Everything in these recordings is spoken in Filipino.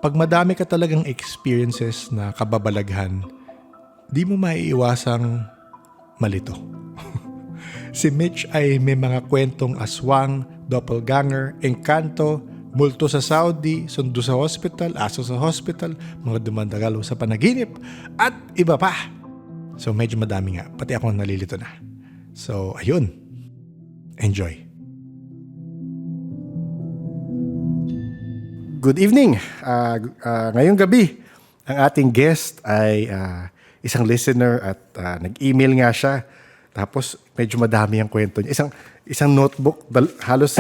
Pag madami ka talagang experiences na kababalaghan, di mo maiiwasang malito. Si Mitch ay may mga kwentong aswang, doppelganger, engkanto, multo sa Saudi, sundo sa hospital, aso sa hospital, mga dumandagalo sa panaginip, at iba pa. So medyo madami nga, pati ako nalilito na. So ayun, enjoy. Good evening. Ngayong gabi, ang ating guest ay isang listener at nag-email nga siya. Tapos medyo madami ang kwento niya. Isang notebook, halos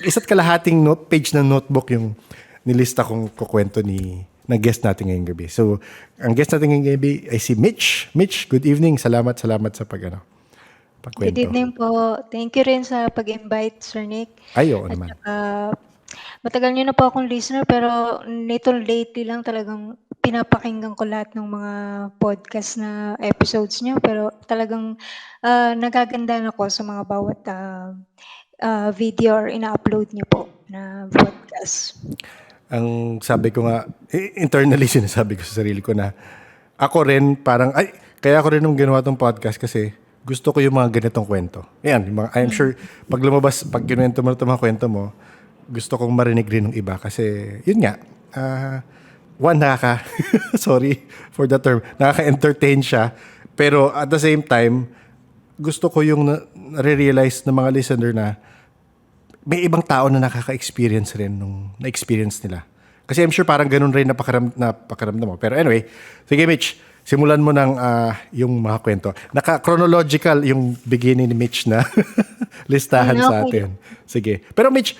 isa't kalahating page ng notebook yung nilista kong kukwento ng guest natin ngayong gabi. So, ang guest natin ngayong gabi ay si Mitch. Mitch, good evening. Salamat sa pagkwento. Good evening po. Thank you rin sa pag-invite, Sir Nick. Ay, oo naman. Matagal niyo na po akong listener pero nito lately lang talagang pinapakinggan ko lahat ng mga podcast na episodes niyo pero talagang nagagandahan ako sa mga bawat video or ina-upload niyo po na podcast. Ang sabi ko nga, internally sinasabi ko sa sarili ko na ako rin parang, kaya ako rin nung ginawa tong podcast kasi gusto ko yung mga ganitong kwento. Ayan, I'm sure pag lumabas, pag kinuwento mo itong mga kwento mo, gusto kong marinig rin ng iba kasi yun nga, sorry for the term, nakaka-entertain siya, pero at the same time, gusto ko yung na-realize ng mga listener na may ibang tao na nakaka-experience rin nung na-experience nila. Kasi I'm sure parang ganun rin napakaramdam mo. Pero anyway, sige Mitch, simulan mo ng yung mga kwento. Naka-chronological yung beginning ni Mitch na listahan sa atin. Sige. Pero Mitch,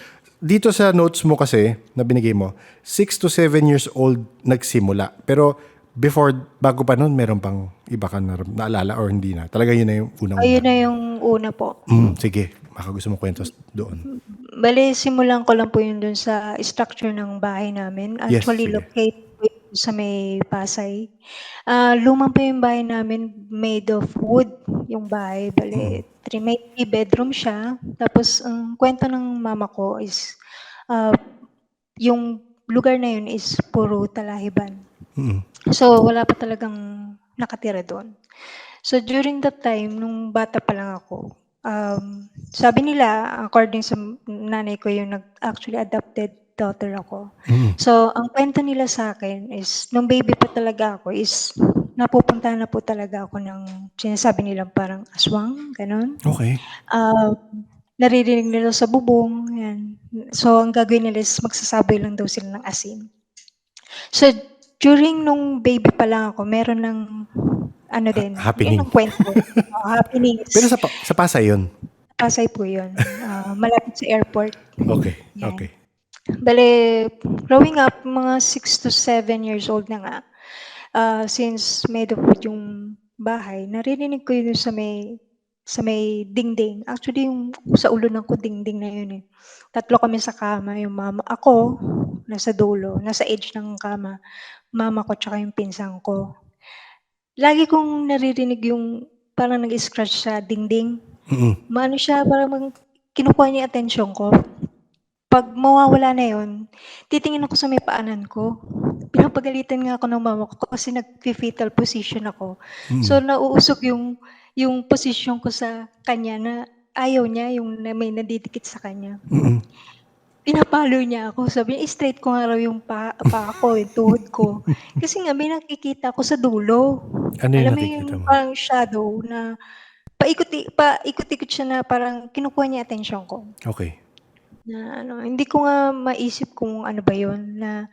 dito sa notes mo kasi na binigay mo, 6 to 7 years old nagsimula. Pero bago pa noon, meron pang iba ka naalala or hindi na? Talaga yun na yung unang-una? Ayun na yung una po. Sige, baka gusto mo kwento doon. Bale, simulan ko lang po yun dun sa structure ng bahay namin. Actually, Yes, locate sa may Pasay. Lumang pa yung bahay namin, made of wood yung bahay. Bale, may 3 bedroom siya. Tapos, ang kwento ng mama ko is, yung lugar na yun is puro talahiban. So, wala pa talagang nakatira doon. So, during that time, nung bata pa lang ako, sabi nila, according sa nanay ko, yung actually adopted daughter ako. So, ang kwento nila sa akin is, nung baby pa talaga ako is, napupuntahan na po talaga ako ng sinasabi nilang parang aswang, ganun. Okay. Naririnig nila sa bubong, yan. So, ang gagawin nila is magsasabi lang daw sila ng asin. So, during nung baby pa lang ako, meron ng happening. Yun ang kwento. Happenings. Pero sa Pasay yun? Pasay po yun. Malapit sa airport. Okay, Yan. okay. Bale, growing up, mga 6 to 7 years old na nga, since made of wood yung bahay, naririnig ko yun sa may dingding. Actually, yung sa ulo ng ko dingding na yun eh. 3 kami sa kama, yung mama, ako, nasa dulo, nasa edge ng kama, mama ko tsaka yung pinsan ko. Lagi kong naririnig yung parang nag-scratch sa dingding. Maano siya, parang kinukuha niya atensyon ko. Pag mawawala na yun, titingin ako sa may paanan ko. Pinapagalitan nga ako ng mama ko kasi nag-fetal position ako. So, nauusog yung position ko sa kanya na ayaw niya, yung may nadidikit sa kanya. Pinapalo niya ako. Sabi niya, straight ko nga raw yung pa ko, yung tuhod ko. Kasi nga, may nakikita ko sa dulo. Ano yung Alam mo nakikita yung mo? parang shadow na paikot-ikot siya na parang kinukuha niya atensyon ko. Okay. Na hindi ko nga maisip kung ano ba yun, na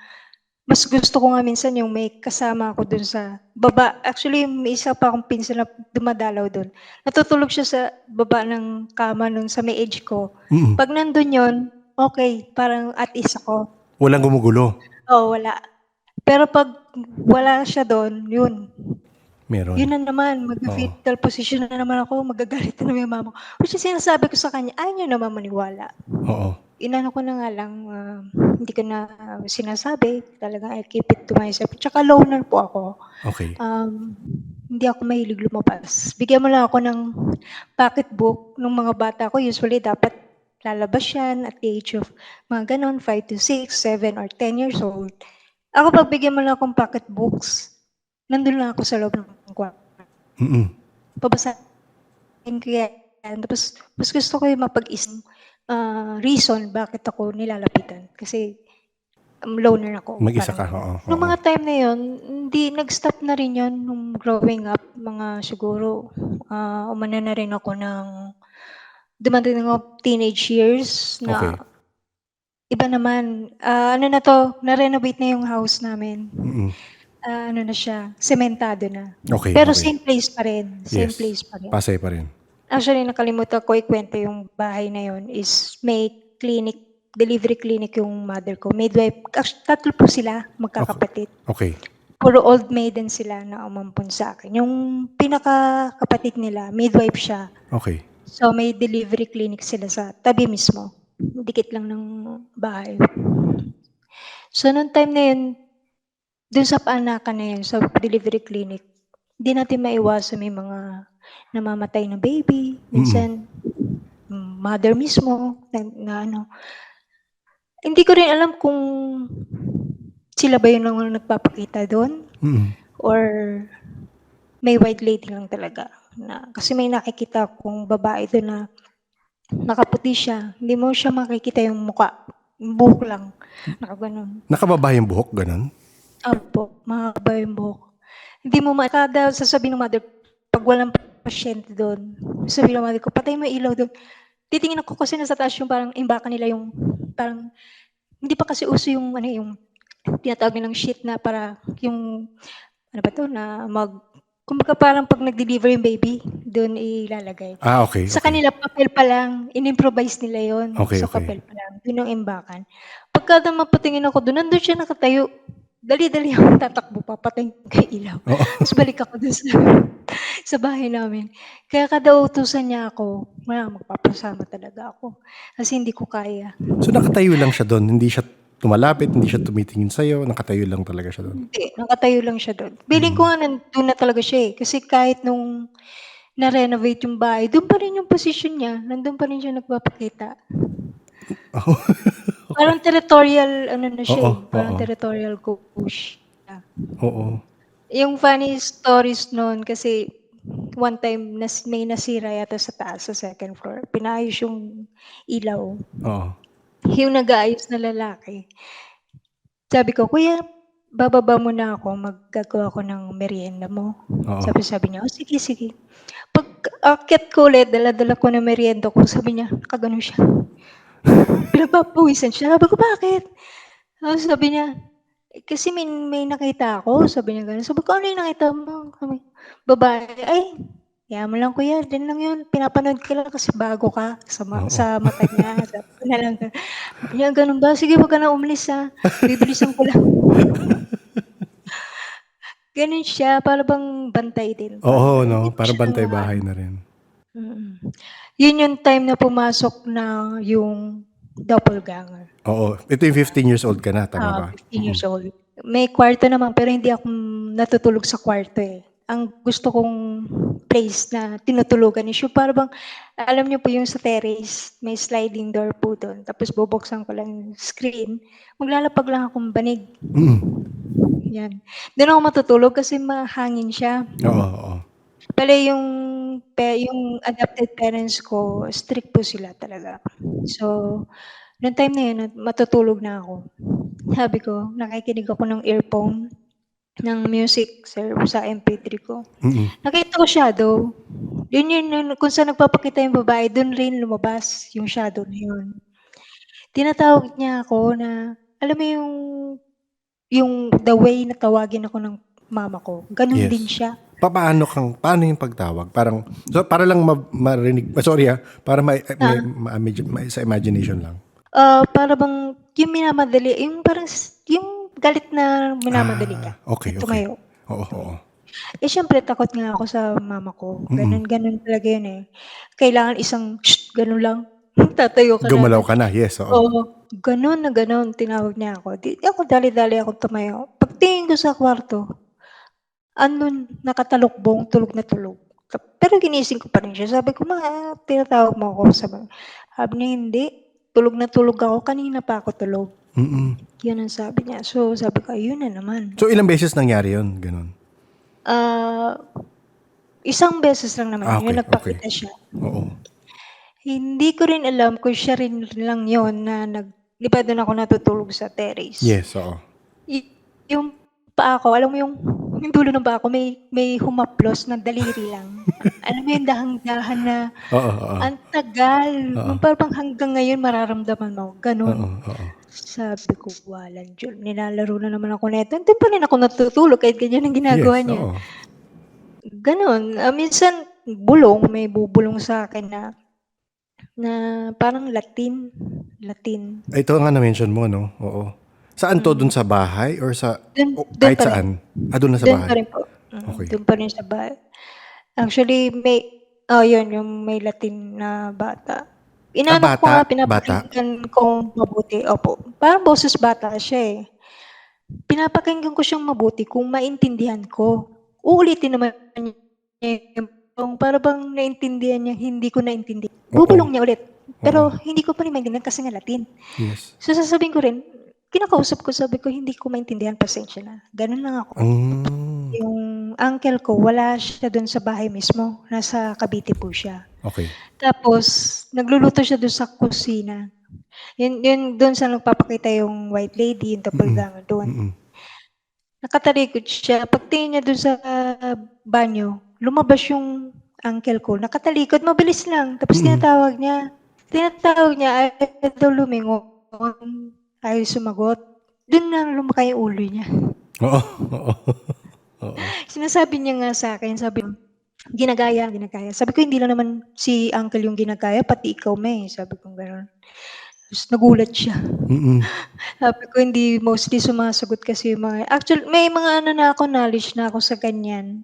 mas gusto ko nga minsan yung may kasama ako dun sa baba. Actually, may isa pa akong pinsan na dumadalaw dun. Natutulog siya sa baba ng kama nun sa may edge ko. Pag nandun yun, okay, parang at ease ako. Walang gumugulo? Oo, wala. Pero pag wala siya doon, yun. Meron. Yun na naman, mag-fetal position na naman ako, magagalit na naman yung mama ko. Which is sinasabi ko sa kanya, ayaw niya naman maniwala. Oo. Inano ko na nga lang, hindi ko na sinasabi. Talaga, I keep it to myself. Tsaka loner po ako. Okay. Hindi ako mahilig lumabas. Bigyan mo lang ako ng pocketbook nung mga bata ko. Usually, dapat lalabas yan at the age of mga ganon, 5 to 6, 7 or 10 years old. Ako pagbigyan mo lang akong pocketbooks, nandun lang ako sa loob ng kwarto. Mm-mm. Pabasahin ko yan. Tapos mas gusto ko yung mapag-isang reason bakit ako nilalapitan. Kasi loner ako. Mag-isa ka, Parang oo. nung Oo. mga time na yun, hindi, nag-stop na rin yun nung growing up, mga siguro, umano na rin ako ng, dumating ako teenage years Okay. na iba naman. Ano na to, na-renovate na yung house namin. Mm-mm. Ano na siya, sementado na. Okay, Pero okay. same place pa rin. Same Yes. place pa rin. Pasay pa rin. Actually, nakalimutan ko ikwento yung bahay na yun is may clinic, delivery clinic yung mother ko. Midwife, tatlo po sila, magkakapatid. Okay. Puro old maiden sila na umampon sa akin. Yung pinaka-kapatid nila, midwife siya. Okay. So, may delivery clinic sila sa tabi mismo. Dikit lang ng bahay. So, nung time na yun, dun sa paanakan na yun, sa delivery clinic, hindi natin maiwasan may mga namamatay na baby. Minsan, mother mismo, na ano. Hindi ko rin alam kung sila ba yun ang nagpapakita doon Mm-mm. or may white lady lang talaga. Kasi may nakikita kong babae doon na nakaputi siya. Hindi mo siya makikita yung muka. Yung buhok lang. Nakaganon. Nakababa yung buhok, ganun? Opo, mahaba yung buhok. Hindi mo kada sasabihin ng mother, pag walang pasyente doon, sabihin ng mother ko, patay mo yung ilaw doon. Titingin ako kasi nasa taas yung parang imbaka nila yung parang, hindi pa kasi uso yung ano yung tinatawag nilang sheet na para yung ano ba to na kumbaga parang pag nag-deliver yung baby, doon ilalagay. Okay. Sa Okay. kanila papel pa lang, in-improvise nila yon. Okay, So okay. papel pa lang, doon yung imbakan. Pagka naman patingin ako doon, nandun siya nakatayo. Dali-dali ako tatakbo, papatay kay ilaw. Oo. Tapos balik ako doon sa bahay namin. Kaya kada utusan niya ako, magpapasama talaga ako. Kasi hindi ko kaya. So nakatayo lang siya doon, hindi siya tumalapit, hindi siya tumitingin sa'yo, nakatayo lang talaga siya doon. Hindi, nakatayo lang siya doon. Feeling ko nga nandun na talaga siya eh. Kasi kahit nung na-renovate yung bahay, doon pa rin yung position niya. Nandun pa rin siya nagpapakita. Oh. Parang territorial, ano na siya Oo, eh. Parang oo. territorial coach. Oo. Yung funny stories noon kasi one time may nasira yata sa taas, sa second floor. Pinayos yung ilaw. Oo. Yung nag-aayos na lalaki. Sabi ko, kuya, bababa mo na ako, maggagawa ko ng merienda mo. Oo. Sabi niya, oh sige, sige. Pag akyat ko ulit, dala-dala ko ng merienda ko, sabi niya, nakaganon siya. Pinagpapawisan siya. Sabi ko, bakit? Sabi niya, kasi may nakita ako, sabi niya gano'n. Sabi ko, ano yung nakita mo? Sabi, babae, ay, kaya mo lang kuya, din lang yun. Pinapanood ka lang kasi bago ka sa mata niya. Sabi ko na lang, sabi niya, ganun ba? Sige, wag ka na umalis ha. Bibilisan ko lang. Ganun siya, para bang bantay din. Oo, Hindi no? ko Parang siya bantay nanguhaan. bahay na rin. Yun yung time na pumasok na yung doppelganger. Oo. Ito yung 15 years old ka na, tama ba? 15 years old. May kwarto naman pero hindi ako natutulog sa kwarto eh. Ang gusto kong place na tinutulugan is yung parang alam niyo po yung sa terrace, may sliding door po doon. Tapos bubuksan ko lang yung screen. Maglalapag lang akong banig. Yan. Doon ako matutulog kasi mahangin siya. Oo, oo. Pala yung adopted parents ko, strict po sila talaga. So, noong time na yun, matutulog na ako. Sabi ko, nakikinig ako ng earphone, ng music sa MP3 ko. Nakita ko shadow. Yun, kung saan nagpapakita yung babae, doon rin lumabas yung shadow na yun. Tinatawag niya ako na, alam mo yung the way na tawagin ako ng mama ko, ganun din siya. Paano yung pagtawag? Parang, so, para lang marinig, sorry para sa imagination lang. Para bang yung minamadali, yung parang yung galit na minamadali ka. Okay, okay. Tumayo. Oo. Eh syempre takot nga ako sa mama ko. Ganun talaga yun eh. Kailangan isang ganun lang. Tatayo ka na. Gumalaw ka na, yes. Oo. Oo. Ganun na ganun, tinawag niya ako. Di ako dali-dali ako tumayo. Pagtingin ko sa kwarto, andun nakatalukbong, tulog na tulog. Pero ginising ko pa rin siya. Sabi ko, tinatawag mo ako. Sabi, Sabi niya, hindi. Tulog na tulog ako. Kanina pa ako tulog. Mm. Yun ang sabi niya. So, sabi ko, ayun na naman. So, ilang beses nangyari yun? Ganun. Ah, isang beses lang naman. Okay, Yung okay. nagpakita siya. Oo. Hindi ko rin alam kung siya rin lang yon na di ba doon ako natutulog sa terrace. Yes, oo. Yung paa ko, alam mo yung dulo ng paa ko, may humaplos na daliri lang. Alam mo yung dahang-dahan na Oo, oo. ang tagal. Yung parang hanggang ngayon mararamdaman mo. Oo, Ganun. oo. Sabi ko, walang Diyos. Nilalaro na naman ako neto. Hindi pa rin ako natutulog kahit ganyan ang ginagawa Yes, niya. oo. Ganun. Minsan, bulong, may bubulong sa akin na parang Latin. Ito nga na-mention mo, no? Oo. Saan to? Dun sa bahay? Or sa... Dun kahit pa rin. saan? Doon na sa Doon pa bahay? rin po. Okay. Doon pa rin sa bahay. Actually, yun, yung may Latin na bata. Inano ko bata? nga, pinapakinggan kong mabuti. Opo. Parang boses bata siya eh. Pinapakinggan ko siyang mabuti kung maintindihan ko. Uulitin naman niya yung para bang naintindihan niya, hindi ko naintindihan. Bubulong niya ulit. Pero hindi ko pa rin maintindihan kasi nga Latin. Yes. So sasabihin ko rin, kinakausap ko, sabi ko, hindi ko maintindihan, pasensya na. Ganun lang ako. Yung uncle ko, wala siya doon sa bahay mismo. Nasa Cavite po siya. Okay. Tapos, nagluluto siya doon sa kusina. Yun doon sa nagpapakita yung white lady, yung doppelganger doon. Mm-mm. Nakatalikod siya. Pagtingin niya doon sa banyo, lumabas yung uncle ko. Nakatalikod, mabilis lang. Tapos tinatawag niya, ayaw daw lumingon. Ayaw sumagot. Doon na lumakay yung ulo niya. Oo, oo. Oo. Sinasabi niya nga sa akin, sabi, ginagaya. Sabi ko, hindi lang naman si uncle yung ginagaya, pati ikaw, may. Sabi ko gano'n. Tapos nagulat siya. Mm-mm. Sabi ko, hindi mostly sumasagot kasi yung mga, actually, may mga knowledge na ako sa ganyan.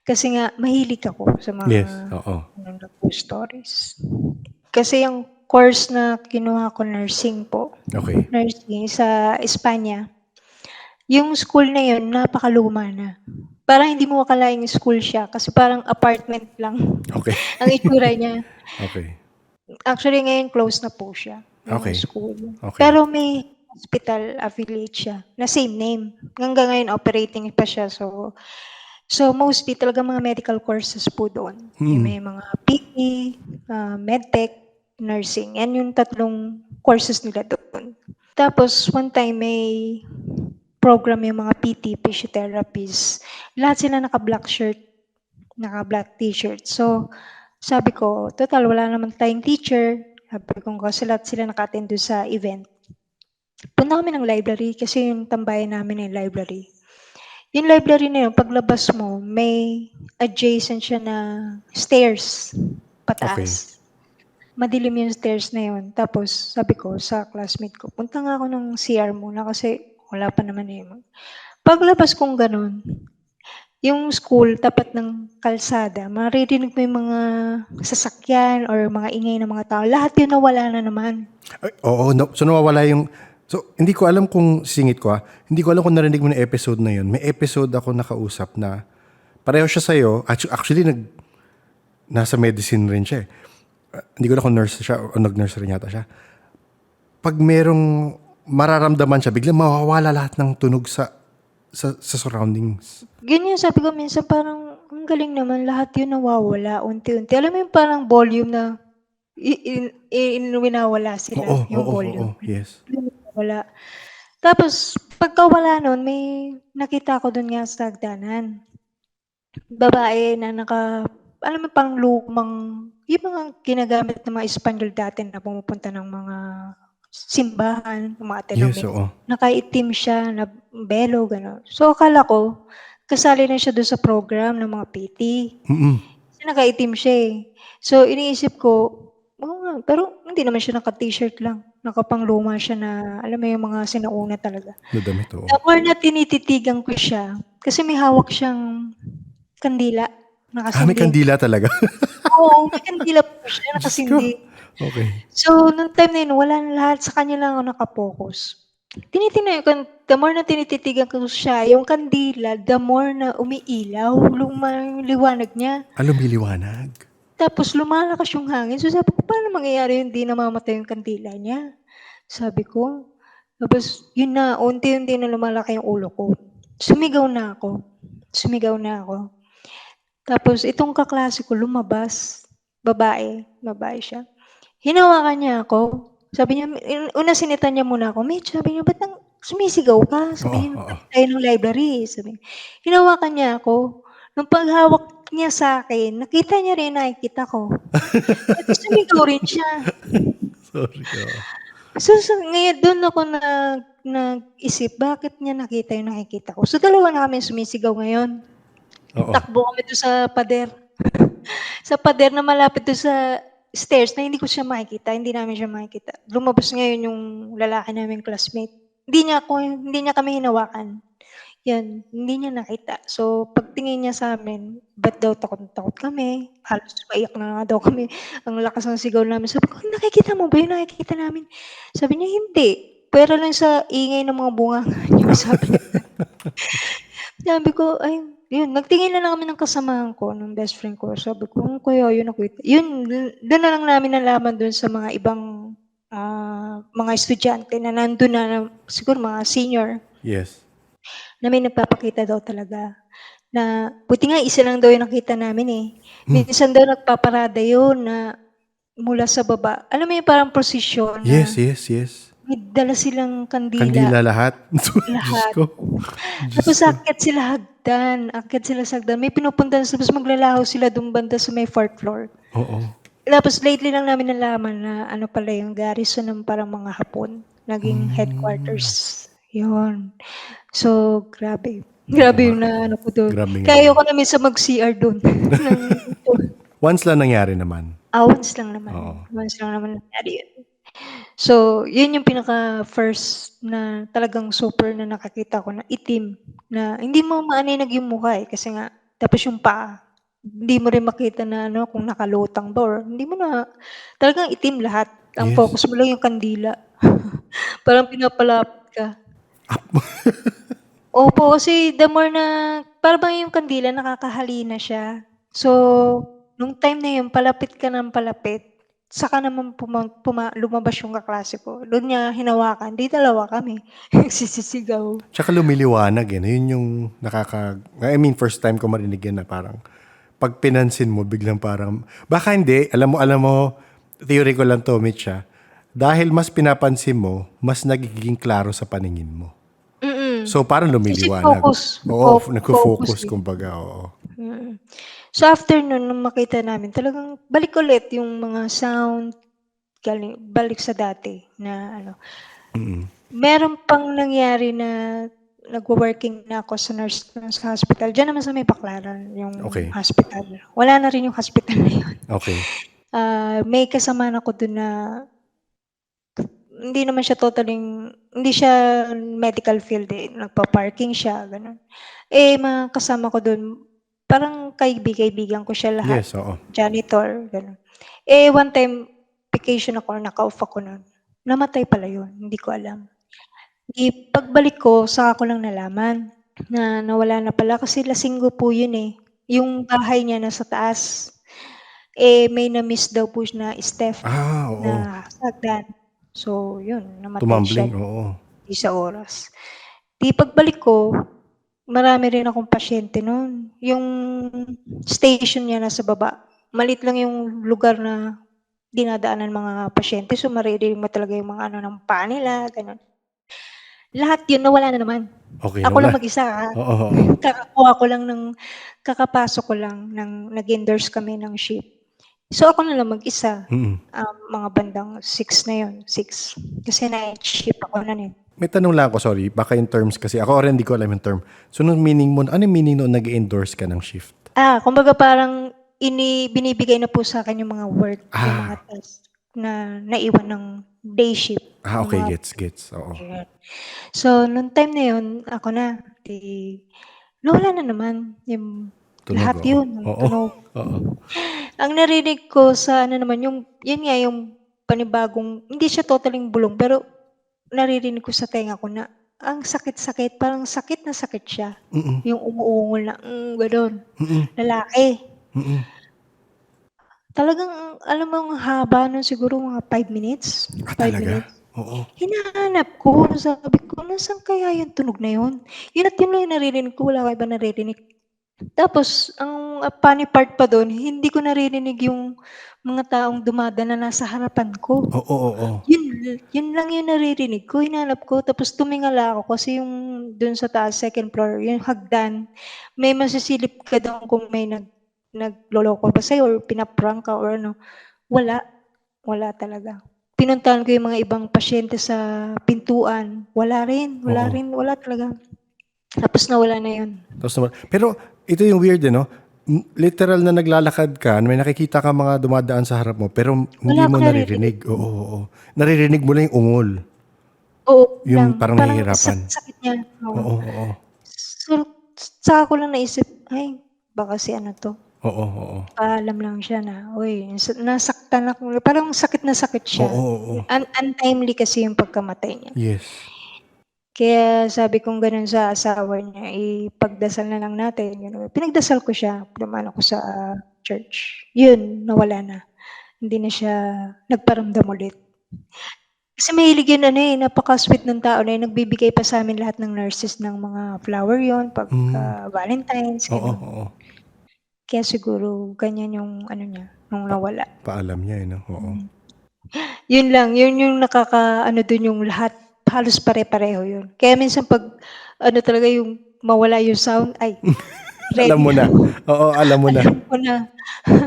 Kasi nga, mahilig ako sa mga Yes, oo. ghost stories. Kasi yung course na kinuha ko, nursing po. Okay. Nursing sa Espanya. Yung school na yun, napakaluma na. Parang hindi mo akalaing school siya kasi parang apartment lang Okay. ang itsura niya. Okay. Actually, ngayon close na po siya. Yung Okay. school. Okay. Pero may hospital affiliate siya na same name. Hanggang ngayon operating pa siya. So mostly talaga mga medical courses po doon. Yung may mga PT, medtech, nursing. Yan yung tatlong courses nila doon. Tapos one time may program yung mga PT, physiotherapists. Lahat sila naka-black shirt, naka-black t-shirt. So sabi ko, total wala naman tayong teacher. Sabi ko kasi lahat sila naka-attend doon sa event. Punta kami ng library kasi yung tambayan namin yung library. Yung library na yun, paglabas mo, may adjacent siya na stairs, pataas. Madilim yung stairs na yun. Tapos sabi ko sa classmate ko, punta nga ako ng CR muna kasi wala pa naman yun. Paglabas kong ganun, yung school, tapat ng kalsada, maririnig mo yung mga sasakyan or mga ingay ng mga tao. Lahat yun nawala na naman. Ay, oo, no, so nawawala yung... So, hindi ko alam kung singit ko hindi ko alam kung narinig mo na episode na yun. May episode ako nakausap na pareho siya sa'yo. Actually, nasa medicine rin siya eh. Hindi ko na kung nurse siya o nag-nurse rin yata siya. Pag merong mararamdaman siya, biglang mawawala lahat ng tunog sa surroundings. Ganyan, sabi ko minsan parang, ang galing naman, lahat yun nawawala, unti-unti. Alam mo yung parang volume na winawala sila, yung volume. Oo, yes. Wala. Tapos, pagka wala nun, may nakita ko dun nga sa hagdanan. Babae na alam mo pang lumang, yung mga ginagamit ng mga Espanyol dati na pumupunta ng mga simbahan, mga telomen. Yes, oo. Nakaitim siya, na belo, gano'n. So, akala ko, kasali na siya doon sa program ng mga PT. Kasi nakaitim siya eh. So, iniisip ko, pero hindi naman siya naka-t-shirt lang. Nakapangluma siya na, alam mo yung mga sinauna talaga. Nadamit, oo. The more na tinititigan ko siya, kasi may hawak siyang kandila. Nakasindi. May kandila talaga? Oo, may kandila po siya, nakasindi. Okay. So, nung time na yun, wala na lahat. Sa kanya lang ako nakapokus. Tinitingnan ko, the more na tinititigan ko siya, yung kandila, the more na umiilaw, lumang liwanag niya. Lumiliwanag? Tapos lumalakas yung hangin. So sabi ko, paano mangyayari yun, 'di namamatay yung kandila niya? Sabi ko. Tapos yun na, unti-unti na lumalaki yung ulo ko. Sumigaw na ako. Sumigaw na ako. Tapos itong kaklase ko lumabas, babae siya. Hinawakan niya ako. Sabi niya, una sinitan niya muna ako, Mitch, sabi niya, ba't sumisigaw ka? Oo, Sabi niya, oo. balik tayo ng library. Sabi niya. Hinawakan niya ako. Nung paghawak niya sa akin, nakita niya rin, nakikita ko. Tapos sumigaw rin siya. Sorry, oo. So, ngayon doon ako nag-isip, bakit niya nakita yung nakikita ko? So, dalawa na kami sumisigaw ngayon. Oo. Takbo kami doon sa pader. Sa pader na malapit doon sa stairs na hindi ko siya makikita, hindi namin siya makikita. Lumabas ngayon yung lalaki naming classmate. Hindi niya kami hinawakan. Yan, hindi niya nakita. So, pagtingin niya sa amin, ba't daw takot na takot kami? Halos maiyak na nga daw kami. Ang lakas ng sigaw namin. Sabi ko, nakikita mo ba yung nakikita namin? Sabi niya, hindi. Pero lang sa ingay ng mga bunga niyo, sabi niya. Sabi ko, ay, yun, nagtingin na lang kami ng kasamahan ko, ng best friend ko. Sabi ko, kaya yun nakita. Yun, doon na lang namin nalaman doon sa mga ibang mga estudyante na nandun na, siguro mga senior, Yes. na may nagpapakita daw talaga. Na, buti nga, isa lang daw yung nakita namin eh. Minsan daw nagpaparada yun na mula sa baba. Alam mo yung parang prosesyon na Yes, yes, yes. may dala silang kandila. Kandila lahat. Diyos Lahat. ko. Diyos Tapos ko. akyat sila sa hagdan. May pinupuntahan, tapos maglalaho sila doon banda sa may 4th floor. Oo. Tapos lately lang namin nalaman na ano pala yung garrison ng parang mga Hapon. Naging headquarters. Yun. So, grabe. Grabe yung naano ko doon. Grabe nga. Kaya ayoko na minsan mag-CR doon. Once lang nangyari naman. Once lang naman. Oo. Once lang naman nangyari yun. So, yun yung pinaka-first na talagang super na nakakita ko na itim. Na hindi mo maaninag yung mukha eh. Kasi nga, tapos yung paa. Hindi mo rin makita na ano, kung nakalutang ba or hindi mo na, talagang itim lahat. Ang Yes. focus mo lang yung kandila. Parang pinapalapit ka. Opo, kasi the more na, parang bang yung kandila nakakahalina siya. So, nung time na yun, palapit ka ng palapit, saka naman lumabas yung kaklase ko. Doon niya hinawakan, di dalawa kami. Nagsisisigaw. Tsaka lumiliwanag eh. Yun yung I mean, first time ko marinig yan na parang pag pinansin mo, biglang parang, baka hindi, alam mo, theory ko lang to, Mitch, ah. Dahil mas pinapansin mo, mas nagiging klaro sa paningin mo. So, parang lumiliwanag. Kasi focus. Oo, Focus nagko-focus, eh. kumbaga, oo. So after nun, nung makita namin, talagang balik ulit yung mga sound, balik sa dati na ano. Meron pang nangyari na nagwo-working na ako sa nurse sa hospital. Diyan naman sa may Baclaran yung Okay. hospital. Wala na rin yung hospital na yun. Okay. May kasamaan ako dun na hindi naman siya hindi siya medical field eh. Nagpa-parking siya, ganun. Mga kasama ko dun, parang kaibigan ko siya lahat. Yes, oo. Janitor, ganun. One time, vacation ako, naka-off ako nun. Namatay pala yun, hindi ko alam. Pagbalik ko, saka ko lang nalaman na nawala na pala kasi lasinggo po yun eh. Yung bahay niya nasa taas. May na-miss daw po na step Oo. na hagdan. So, yun, namatay Tumambling, siya. oo. Di sa oras. Pagbalik ko, marami rin akong pasyente noon. Yung station niya nasa baba. Malit lang yung lugar na dinadaanan mga pasyente. So, maririnig mo talaga yung mga ano ng paa nila, ganun. Lahat yun, nawala na naman. Okay, Ako lang nawala. mag-isa. Oo. Kakapasok ko lang nag-endorse kami ng shift. So, ako na lang mag-isa. Mga bandang 6 na yun, 6. Kasi night shift ako na eh. May tanong lang ako, sorry. Baka in terms kasi, ako rin hindi ko alam yung term. So, ano yung meaning noon nag-endorse ka ng shift? Kumbaga parang binibigay na po sa akin yung mga work, yung mga task na naiwan ng day shift. Okay, Yung mga gets. Oo. Ayan. So, nung time na yun, ako na, nawala na naman yung Tunog, lahat oo. yun, Oo. tunog. Oo. Ang narinig ko sa ano naman, yun nga yung panibagong, hindi siya totaling bulong, pero naririnig ko sa tenga ko na, ang sakit-sakit, parang sakit na sakit siya. Yung umuungol na, gano'n. Lalaki. Talagang alam mo ang haba nun siguro mga 5 minutes, Ah, 5 minutes. talaga? Oo. Hinahanap ko, sabi ko, "Nasaan kaya yung tunog na yun?" Yun at yun lang yung naririnig ko, wala akong ibang naririnig. Tapos ang funny part pa dun, hindi ko naririnig yung mga taong dumadaan na nasa harapan ko. Oo, oo. Yun lang yung naririnig ko, hinanap ko tapos tumingala ako kasi yung dun sa taas, second floor, yung hagdan, may masisilip ka dun kung may nagloloko ba sa'yo or pina-prank ka or ano. Wala, wala talaga. Pinuntahan ko yung mga ibang pasyente sa pintuan, wala rin, wala Oo. rin, wala talaga. Tapos nawala na yun. Tapos naman, pero ito yung weird no? Literal na naglalakad ka, may nakikita ka mga dumadaan sa harap mo, pero Wala hindi mo akong naririnig. naririnig. Oo, oo. Naririnig mo lang yung ungol. Oo lang, Yung parang parang nahihirapan. sakit niya, oo. Oo, oo. So, saka ko lang naisip, "Ay, baka si ano 'to, Oo, oo. paalam lang siya na, uy, nasaktan ako." Parang sakit na sakit Oo, siya. oo. Untimely kasi yung pagkamatay niya. Yes. Kaya sabi kong gano'n sa asawa niya, ipagdasal na lang natin, gano'n. Pinagdasal ko siya, dumaan ako sa church. Yun, nawala na. Hindi na siya nagparamdam ulit. Kasi mahilig yun ano, napaka-sweet nung tao na yun, nagbibigay pa sa'min lahat ng nurses ng mga flower yon pagka Hmm. Valentine's, Oo, gano'n. oo. Kaya siguro ganyan yung ano niya, nung nawala. Paalam niya no? Oo. Mm. Yun lang, yun yung nakakaano dun yung lahat, halos pare-pareho yun. Kaya minsan 'pag ano talaga yung mawala yung sound, ay Alam ready mo na na. ako, Oo, alam mo na. alam ko na,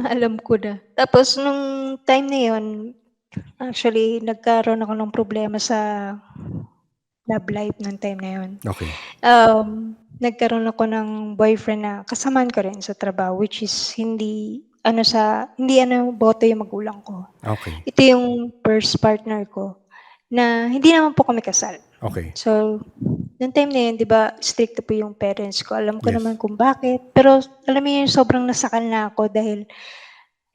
alam ko na. Tapos nung time na yun, actually nagkaroon ako ng problema sa love life nung time na yun. Okay. Nagkaroon ako ng boyfriend na kasamahan ko rin sa trabaho, which is hindi ano boto yung magulang ko. Okay. Ito yung first partner ko na hindi naman po kami kasal. Okay. So, nung time na yun 'di ba stricto po yung parents ko, alam ko Yes. naman kung bakit, pero alam mo yun sobrang nasakal na ako dahil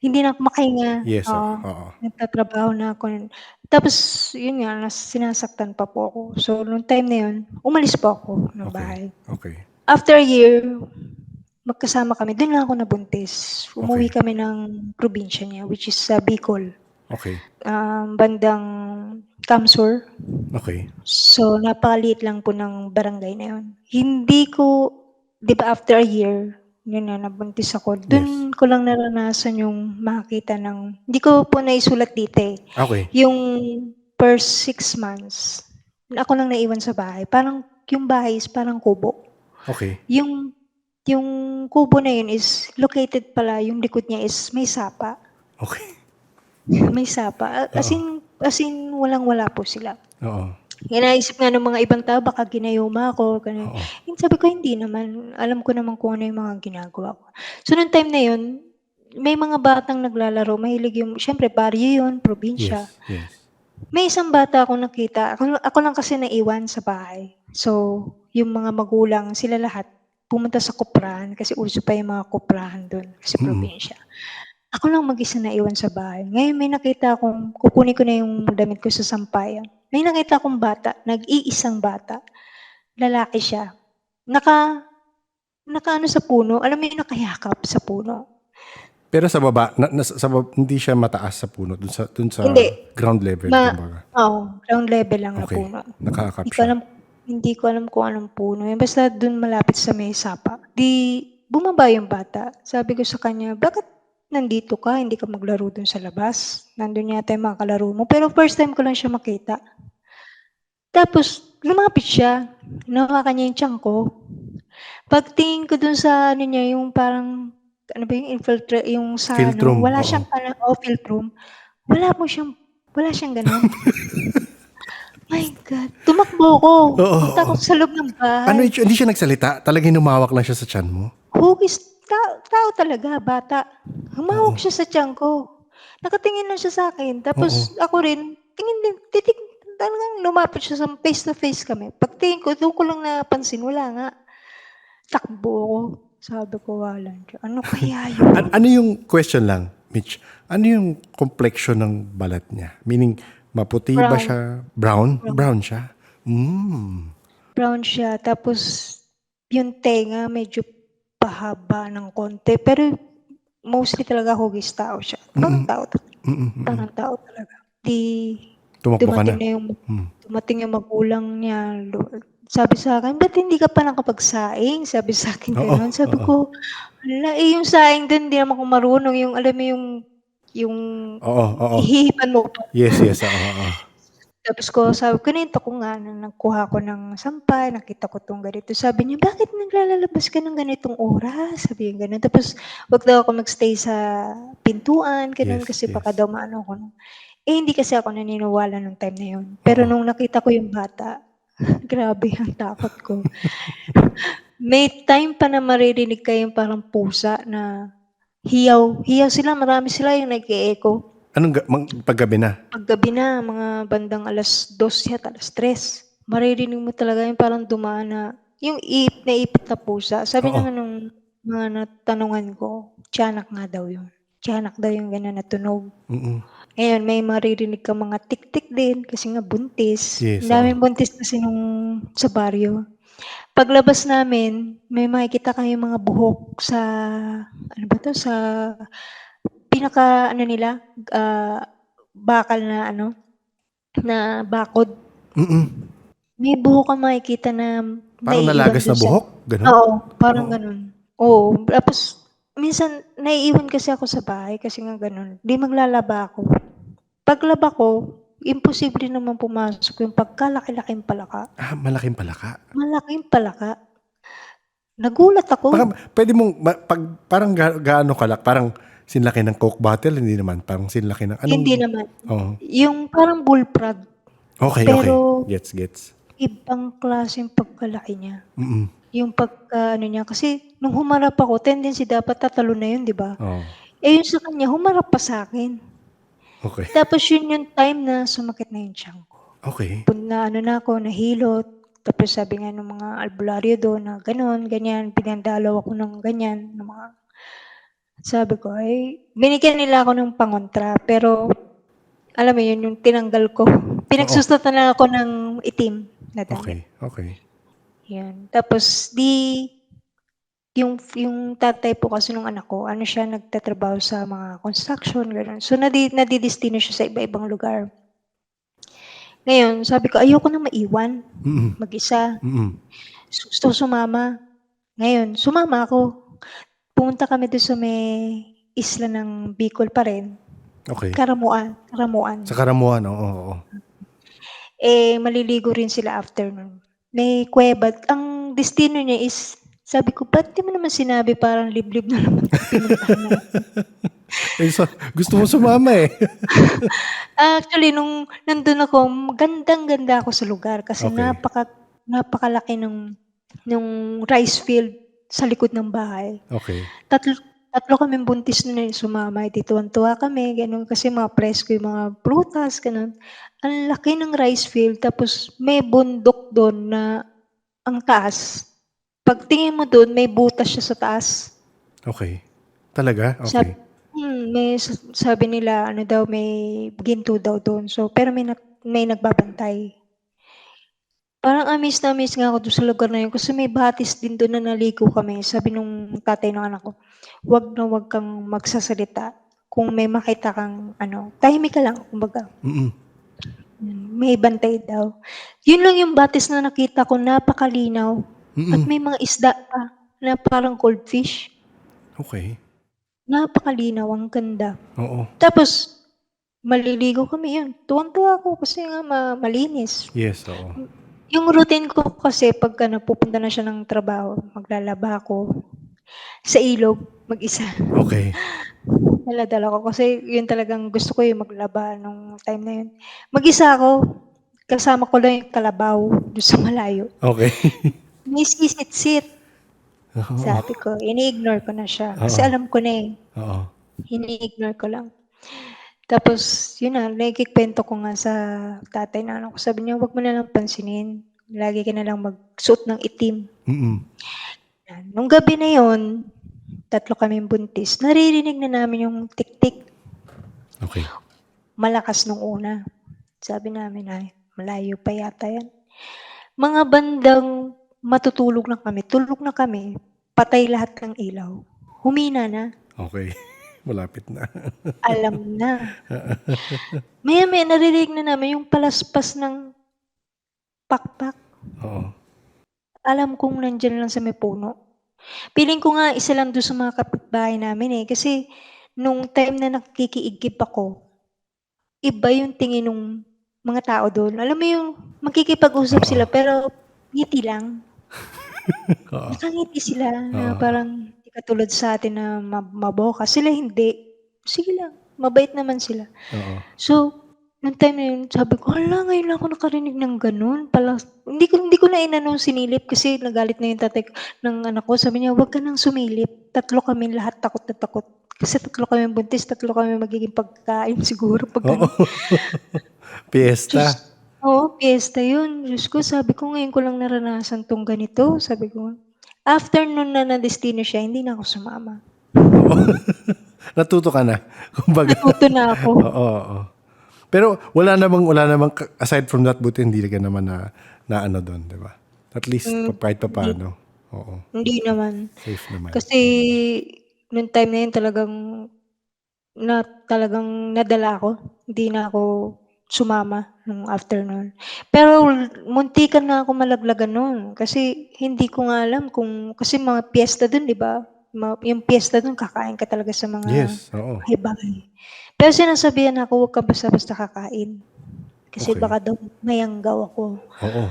hindi na ako makahinga, Yes, oo, oo. nagtatrabaho na ako nun. Tapos yun nga sinasaktan pa po ako. So, nung time na yun, umalis po ako ng Okay. bahay. Okay. After a year, magkasama kami, dun lang ako nabuntis. Umuwi Okay. kami ng probinsya niya, which is sa Bicol, Okay. bandang Camsur. Okay. So, napakaliit lang po ng barangay na yun. Hindi ko 'di ba after a year, yun nga nabuntis ako, Yes. dun ko lang naranasan yung makakita ng hindi ko po naisulat dito, Okay. yung first 6 months, ako lang naiwan sa bahay. Parang yung bahay is parang kubo. Okay. Yung yung kubo na yun is located pala yung likod niya is may sapa, Okay. may sapa. Oo. As in walang-wala po sila. Oo. Naisip nga ng mga ibang tao baka ginayuma ako, gano'n. Oo. Sabi ko, "Hindi naman, alam ko naman kung ano yung mga ginagawa ko." So, nung time na yun, may mga batang naglalaro, mahilig yung siyempre baryo yun, probinsya. Yes. Yes. May isang bata akong nakita, ako lang kasi naiwan sa bahay. So, yung mga magulang, sila lahat pumunta sa kuprahan kasi uso pa yung mga kuprahan dun kasi Mm. probinsya. Ako lang mag-isa naiwan sa bahay. Ngayon may nakita akong kukunin ko na yung damit ko sa sampayan. May nakita akong bata, nag-iisang bata, lalaki siya. Naka nakaano sa puno, alam mo yung nakayakap sa puno? Pero sa baba, hindi siya mataas sa puno, dun sa Hindi, ground level ma kumbaga. oo, ground level lang na Okay. puno. Nakaakap Hindi ko siya. alam hindi ko alam kung anong puno yun, basta dun malapit sa may sapa. 'Di bumaba yung bata, sabi ko sa kanya, "Bakit nandito ka, hindi ka maglaro dun sa labas? Nandun yata yung mga kalaro mo." Pero first time ko lang siya makita. Tapos lumapit siya, hinawakan niya yung tiyan ko. Pagtingin ko dun sa ano niya, yung parang ano ba yung yung sa Field ano, room, wala oo. siyang parang filtrum, wala siyang gano'n. My God, tumakbo ako, Oo, punta oo. ako sa loob ng Ano bahay. hindi siya nagsalita? Talagang humawak lang siya sa tiyan mo? Hugis, tao talaga, bata. Oo. Humawak siya sa tiyan ko. Nakatingin lang siya sa'kin, Oo. tapos ako rin, tingin din, talagang lumapit siya face to face kami. Pagtingin ko, dun ko lang napansin, wala nga. Takbo ako. Sabi ko, "Walang Diyo, ano kaya yun?" Ano yung question lang, Mitch? Ano yung complexion ng balat niya? Meaning, maputi ba Brown, siya? Brown? brown. Brown siya? Mm. Brown siya, tapos yung tenga medyo pahaba ng konti, pero mostly talaga hugis tao siya. Mm. Parang tao talaga. 'Di Tumakbo ka na. dumating na yung dumating yung magulang niya, sabi sa'kin, "Ba't hindi ka pa nakapagsaing?" Sabi sa'kin Oo, gano'n. Sabi oo. ko, "Hala, eh, yung saing dun hindi naman ako marunong." Yung alam mo yung Oo, oo. hihipan mo pa. Yes, yes. Oo, oo. Tapos sabi ko, kinuwento ko nga na nagkuha ko ng sampay, nakita ko 'tong ganito. Sabi niya, "Bakit naglalabas ka ng ganitong oras?" Sabi niyang gano'n. Tapos 'wag daw ako magstay sa pintuan, gano'n, Yes, kasi baka yes. daw maano ako. Hindi kasi ako naniniwala nung time na yun. Pero Oo. nung nakita ko yung bata, grabe ang takot ko. May time pa na maririnig ka yung parang pusa na hiyaw. Hiyaw sila, marami sila yung nag-e-echo. Anong paggabi na? Paggabi na, mga bandang 2:00 yata, 3:00, maririnig mo talaga yung parang dumaan na yung naipit na pusa. Sabi Oo. naman nung mga natanungan ko, tiyanak nga daw yun. Tiyanak daw yung gano'n na tunog. Mm. Ngayon may maririnig kang mga tik-tik din kasi nga buntis. Ang Yes, oo. daming buntis kasi nung sa baryo. Paglabas namin, may makikita kayong mga buhok sa ano ba 'to, sa pinaka-ano nila, ah, bakal na ano, na bakod. Mm. May buhok kang makikita na Parang naiiwan nalagas na dun sa, buhok, gano'n? oo, parang Oo. gano'n. Oo, tapos minsan naiiwan kasi ako sa bahay kasi nga gano'n, 'di maglalaba ako. Paglaba ko, imposible naman pumasok yung pagkalaki-laking palaka. Malaking palaka. Malaking palaka. Nagulat ako. Baka puwede mong 'pag parang gaano parang sinlaki ng Coke bottle, hindi naman? Parang sinlaki ng anong Hindi naman. oo. Yung parang bullfrog, Okey, okey. pero Gets, gets. ibang klaseng pagkalaki niya. Mm. Yung pagka-ano niya, kasi nung humarap ako, tendency dapat tatalon na yun, 'di ba? Oo. Eh, yung sa kanya humarap pa sa'kin. Okey. Tapos yun yung time na sumakit na yung tiyan ko. Okey. Na ano na ako, nahilot. Tapos sabi nga nung mga albularyo dun na gano'n, ganyan, pinadalaw ako ng ganyan, ng mga, sabi ko, ay binigyan nila ako ng pangontra, pero alam mo yun, yung tinanggal ko. Oo. Pinagsusutan lang ako ng itim na damit. Okey, okey. Yun. Tapos yung tatay po kasi nung anak ko, ano siya, nagtatrabaho sa mga construction, gano'n. So, nadidestino siya sa iba-ibang lugar. Ngayon, sabi ko, ayoko na maiwan Mm. mag-isa. Mm. Gusto sumama. Ngayon, sumama ako. Pumunta kami dun sa may isla ng Bicol pa rin, Okey. Karamuan, Sa Karamuan. Karamuan, oo, oo. Eh, maliligo rin sila after nun. May kuweba, ang destino niya is, sabi ko, "Ba't di mo naman sinabi, parang liblib na naman 'tong pinuntahan natin." Eh, gusto mo sumama, eh. Actually nung nandun ako, gandang-ganda ako sa lugar kasi Okey. napakalaki nung rice field sa likod ng bahay. Okey. Tatlo tatlo kaming buntis nun, eh, sumama, eh, di tuwang-tuwa kami gano'n kasi mga presko yung mga prutas, gano'n. Ang laki ng rice field tapos may bundok dun na ang taas. Pagtingin mo dun may butas siya sa taas. Okey. Talaga? Sab Okey. may sabi nila ano daw, may ginto daw dun, so pero may nagbabantay. Parang amaze na amaze nga ako dun sa lugar na yun kasi may batis din dun na naligo kami. Sabi nung tatay ng anak ko, "Wag na wag kang magsasalita, kung may makita kang ano, tahimik ka lang kumbaga." Mm. May bantay daw. Yun lang yung batis na nakita ko, napakalinaw at Mm. may mga isda pa na parang goldfish. Okey. Napakalinaw, ang ganda. Oo. Tapos maliligo kami, yun, tuwang-tuwa ako kasi nga malinis. Yes, oo. Yung routine ko kasi pagka napupunta na siya ng trabaho, maglalaba ako sa ilog mag-isa. Okey. Dala-dala ko kasi yun talagang gusto ko, yung maglaba nung time na yun. Mag-isa ako, kasama ko lang yung kalabaw dun sa malayo. Okey. May sisit-sit, Oo. sabi ko, ini-ignore ko na siya kasi Oo. alam ko na, eh, Oo. ini-ignore ko lang. Tapos yun na, naikukuwento ko nga sa tatay ng anak ko, sabi niya, "Wag mo na lang pansinin, lagi ka na lang magsuot ng itim." Mm. Yan. Nung gabi na yun, 3 kaming buntis, naririnig na namin yung tik-tik, Okey. malakas nung una. Sabi namin, "Ay, malayo pa yata yan." Mga bandang matutulog na kami, tulog na kami, patay lahat ng ilaw, humina na. Okey. Malapit na. Alam na. Maya-maya naririnig na namin yung palaspas ng pakpak. Oo. Alam kong nandiyan lang sa may puno. Feeling ko nga isa lang do'n sa mga kapitbahay namin, eh, kasi nung time na nakikiigib ako, iba yung tingin nung mga tao do'n. Alam mo yung makikipag-usap Oo. sila pero ngiti lang. Oo. Nakangiti sila na Oo. parang di katulad sa'tin na maboka, sila hindi. Sige lang, mabait naman sila. Oo. So, nung time na yun sabi ko, "Hala, ngayon lang ako nakarinig ng gano'n." Hindi ko na inano sinilip kasi nagalit na yung tatay ko ng anak ko. Sabi niya, "Wag ka ng sumilip, 3 kaming lahat takot na takot." Kasi 3 kaming buntis, 3 kaming magiging pagkain siguro 'pag Oo. gano'n. Piyesta. Diyos oo, piyesta yun. Diyos ko, sabi ko ngayon ko lang naranasan 'tong ganito, sabi ko. After nun na na-destino siya, hindi na ako sumama. Oo. Natuto ka na, kumbaga. Natuto na ako. Oo, oo. Pero wala namang aside from that, buti hindi ka naman na ano do'n, 'di ba? At least kahit Hindi papaano. Oo. hindi naman. Safe naman. Kasi nung time na yun talagang nadala ako. Hindi na ako sumama nung after nun. Pero muntikan na ako malaglagan nun kasi hindi ko nga alam kung kasi mga piyesta dun, 'di ba? Yung piyesta dun kakain ka talaga sa mga Yes, oo. bahay-bahay. Pero sinasabihan ako, "Huwag ka basta-basta kakain." Kasi Okey. baka daw mayanggaw ako. Oo.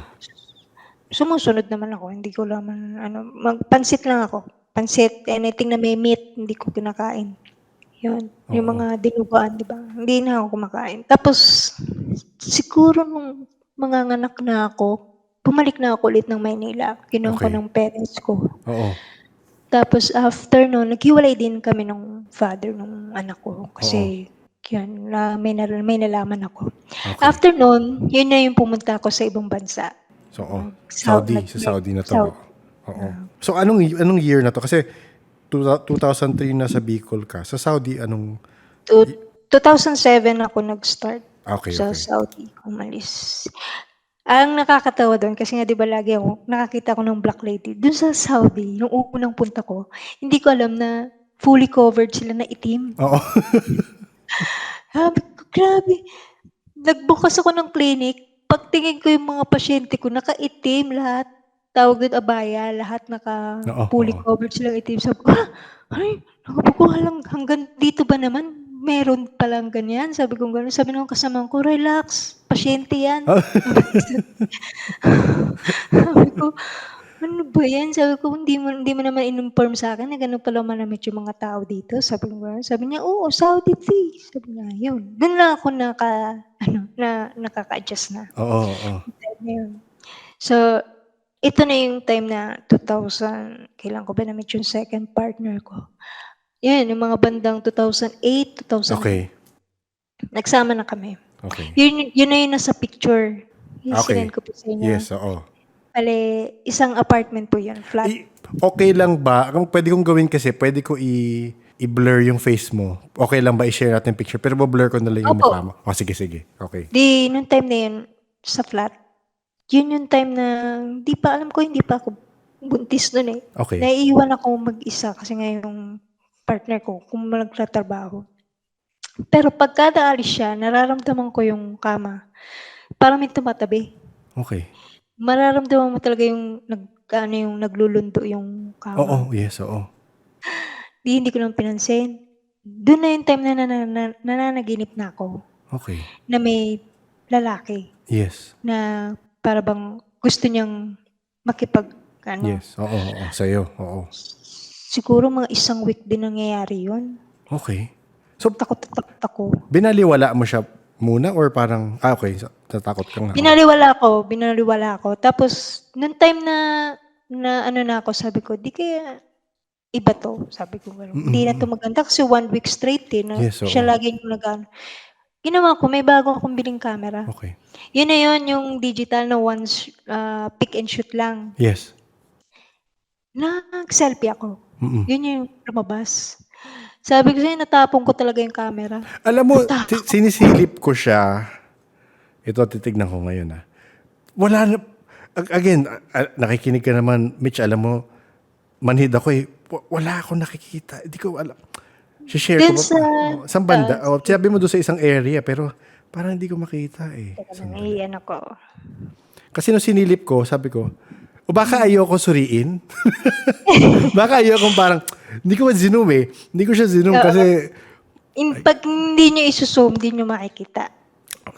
Sumusunod naman ako, hindi ko naman ano, pansit lang ako. Pansit, anything na may meat, hindi ko kinakain. 'Yun, yung Oo. mga dinuguan, 'di ba, hindi na ako kumakain. Tapos siguro nung manganganak na ako, bumalik na ako ulit ng Maynila, kinuha ko Okey. ng parents ko. Oo. Tapos after nun, naghiwalay din kami nung father nung anak ko Oo. kasi 'yun, na may nalaman ako. Okey. After nun, 'yun na yung pumunta ako sa ibang bansa. So, Saudi, sa Nag-work Saudi na 'to. Saudi, Oo. So anong year na 'to? Kasi 2003 nasa Bicol ka. Sa Saudi anong two 2007 ako nag-start okey, sa okey. Saudi, umalis. Ang nakakatawa dun kasi nga 'di ba lagi nakakita ako ng black lady, dun sa Saudi nung unang punta ko, hindi ko alam na fully covered sila na itim. Oo. Sabi ko, "Grabe." Nagbukas ako ng clinic, pagtingin ko yung mga pasyente ko nakaitim lahat, tawag dun abaya, lahat Oo, fully oo. covered silang itim. Sabi ko, Ay, sabi ko hanggang dito ba naman meron palang ganyan?" Sabi kong gano'n. Sabi nung kasamahan ko, "Relax, pasyente yan." Sabi ko, "Ano ba yan?" Sabi ko, "Hindi mo naman in-inform sa'kin na gano'n pala manamit yung mga tao dito?" Sabi ko gano'n. Sabi niya, "Oo, Saudi tea." Sabi niya, yun. Dun lang ako nakaka-adjust na, Oo, oo. yung time na yun. So, ito na yung time na 2000 kailan ko ba na-meet yung second partner ko. Yan, yung mga bandang 2008, 2009, Okey. nagsama na kami. Okey. Yun na yung nasa picture, yung Okey. sinend ko po sa inyo. Yes, oo. Bale, isang apartment po yun, flat. Okey lang ba, ang puwede kong gawin kasi puwede ko i-blur yung face mo. Okey lang ba i-share natin yung picture pero ba-blur ko na lang yung Opo. mukha mo? Oh, sige, sige. Okey. 'Di nung time na yun, sa flat, yun yung time na hindi pa ako buntis nun, eh. Okey. Naiiwan ako mag-isa kasi nga yung partner ko nagtatrabaho. Pero pagka naalis siya, nararamdaman ko yung kama, parang may tumatabi. Okey. Mararamdaman mo talaga yung yung naglulundo yung Oo, kama. yes, oo. Hindi ko naman pinansin. Dun na yung time na nananaginip na ako, Okey. na may lalaki Yes. na para bang gusto niyang makipag-ano. Yes. Oo, oo. Sa'yo, oo. Siguro mga isang week din nangyayari yun. Okey. So, Takot na takot ako. binalewala mo siya muna or parang okey, natakot ka nga, oo. Binalewala ako. Tapos nung time na ano na ako, sabi ko, "Di kaya iba 'to?" Sabi ko gano'n. Mm, "Hindi na 'to mm. maganda kasi 1 week straight, eh, na Yes, siya oo. lagi yung nag-aano." Ginawa ko, may bago akong biling camera. Okey. Yun na yun, yung digital na pick and shoot lang. Yes. Nag-selfie ako. Mm. Yun yung lumabas. Sabi ko sa'yo natapon ko talaga yung camera. Alam mo, Natakot. sinisilip ko siya. Ito titignan ko ngayon, wala na again, nakikinig ka naman, Mitch, alam mo, manhid ako, eh. Wala akong nakikita, hindi ko alam. share ko Dun ba? sa, Saan banda? Oh, sabi mo doon sa isang area, pero parang hindi ko makita eh. teka lang, Sandali. iyan ako. Kasi nung sinilip ko, sabi ko, o baka ayoko suriin? Baka ayoko parang, hindi ko ma-zoom eh. Hindi ko siya zoom Oo. kasi, Pag hindi nyo isusum, hindi nyo makikita.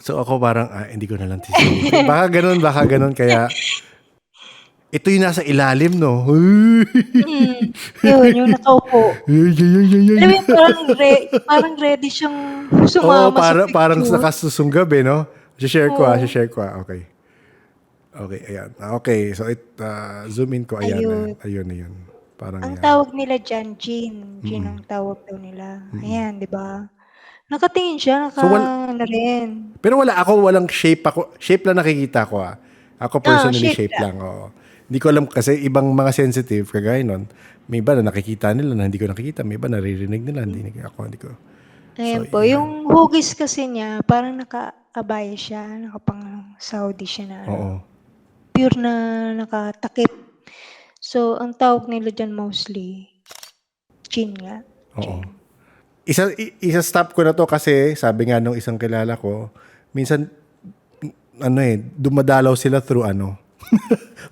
so ako parang, hindi ko na lang tisumin. Baka ganun, kaya, ito yung nasa ilalim, no? Yun, yung nakaupo. Alam mo yung parang ready siyang Oo, sumama sa parang picture. nakasusunggab eh, no? Oo. Share ko. Okay. Okay, ayan. Okay, so zoom in ko. Ayan, ayan. Ayun. Ayun. Parang Ang yan. tawag nila diyan, Jean. Jean ang tawag daw nila. Ayan, di ba? Nakatingin siya, So, ano rin. pero walang shape ako. Shape lang nakikita ko ah. Ako personally, Shape shape lang. lang. Oo. Hindi ko alam kasi ibang mga sensitive, kagaya nun, may iba na nakikita nila na hindi ko nakikita. May iba naririnig nila, hindi ko. So, Ayan po. yan. Yung hugis kasi niya, parang naka-abaya siya, nakapang Saudi siya na ano. Oo. Pure na nakatakip. So, ang tawag nila dyan mostly, Jean nga. Oo. Jean. Isa-stop ko na to kasi sabi nga nung isang kilala ko, minsan dumadalaw sila through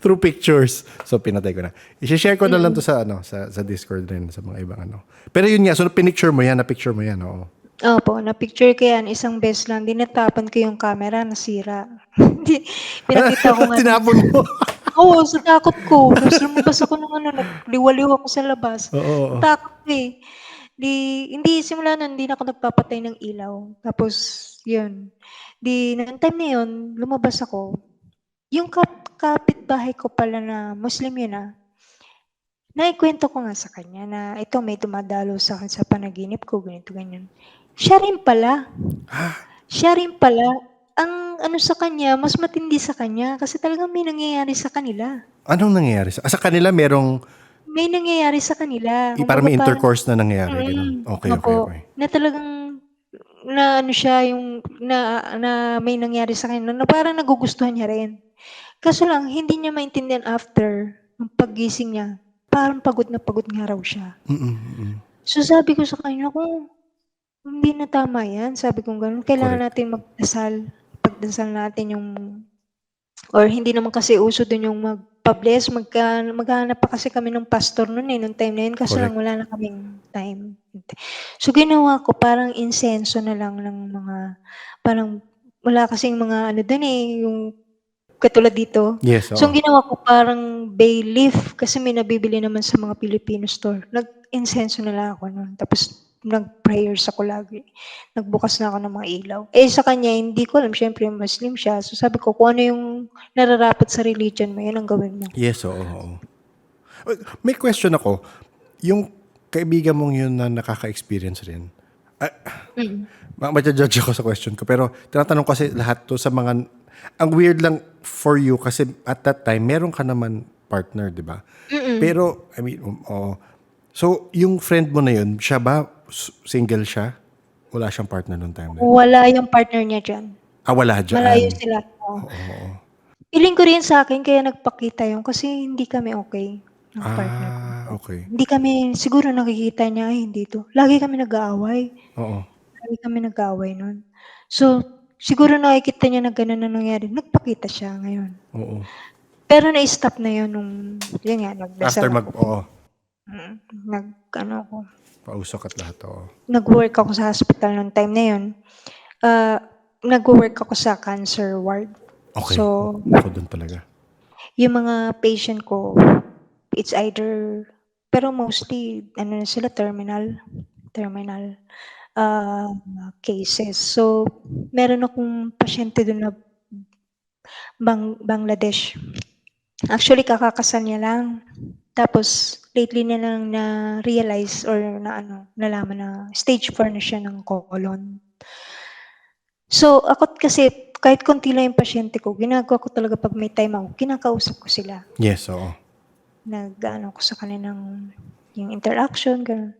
through pictures. So pinatay ko na. I-share ko na lang to sa sa Discord rin sa mga ibang Pero yun nga, so na-picture mo yan, oo. Opo, na-picture ko yan. Isang beses lang. Dinatapan ko yung camera, nasira. Hindi, pinakita ko nga. Tinapon mo. Oo, sa takot ko. Tapos lumabas ako ng liwaliw ako sa labas. Oo. Takot ko eh. Hindi, simula nun, hindi na ako nagpapatay ng ilaw. Tapos, yun. Noong time na yun, lumabas ako. Yung kapitbahay ko pala na Muslim yun naikwento ko nga sa kanya na ito may dumadalo sa akin sa panaginip ko, ganito, ganyan. Siya rin pala. Siya rin pala. Ang sa kanya, mas matindi sa kanya kasi talagang may nangyayari sa kanila. Anong nangyayari? Sa kanila May nangyayari sa kanila. parang may Kumbaga parang, intercourse na nangyayari. Ganun. Okay. opo, na talagang na siya yung na may nangyari sa kanya na parang nagugustuhan niya rin. Kaso lang, hindi niya maintindihan after ng paggising niya. Parang pagod na pagod nga raw siya. So sabi ko sa kanya, kung hindi na tama yan, sabi ko gano'n, kailangan natin magdasal. Pagdasal natin yung, or hindi naman kasi uso dun yung magpa-bless, maghanap pa kasi kami ng pastor noon nung time na yun, kasi lang wala na kaming time. So ginawa ko, parang insenso na lang ng mga, parang wala kasing mga dun yung katulad dito. Yes, So ang ginawa ko parang bay leaf kasi may nabibili naman sa mga Filipino store. Nag-insenso na lang ako noon. Tapos nag-prayers ako lagi. Nagbukas na ako ng mga ilaw. Sa kanya, hindi ko alam. Siyempre, Muslim siya. So sabi ko, kung ano yung nararapat sa religion mo, yun ang gawin mo. Yes, oo. May question ako. Yung kaibigan mong yun na nakaka-experience rin, ma-judge ako sa question ko, pero tinatanong kasi lahat to sa mga, ang weird lang for you kasi at that time, meron ka naman partner, di ba? Pero, I mean, so, yung friend mo na yun, siya ba, single siya? Wala siyang partner noong time na yun? Wala yung partner niya dyan. Wala dyan. Malayo sila. Feeling ko rin sa akin, kaya nagpakita yun kasi hindi kami okay ng partner ko. Okay. Hindi kami, siguro nakikita niya, hindi to. Lagi kami nag-aaway. Oo. Lagi kami nag-aaway nun. So, siguro nakikita niya na gano'n na nangyari. Nagpakita siya ngayon. Oo. Pero na-stop na yun nung, yun nga, nagdasal After ako. Ako. Pausok at lahat, oo. Nag-work ako sa hospital nung time na yun. Nag-work ako sa cancer ward. Okay. So, ako dun talaga. yung mga patient ko, it's either, pero mostly, sila terminal cases. So, meron akong pasyente doon na Bangladesh. Actually, kakakasal niya lang. Tapos, lately na lang na-realize or nalaman na stage 4 na siya ng colon. So, ako kasi, kahit konti lang yung pasyente ko, ginagawa ko talaga pag may time ako, kinakausap ko sila. Yes, oo. Nag-ano ko sa kanilang yung interaction, gano'n.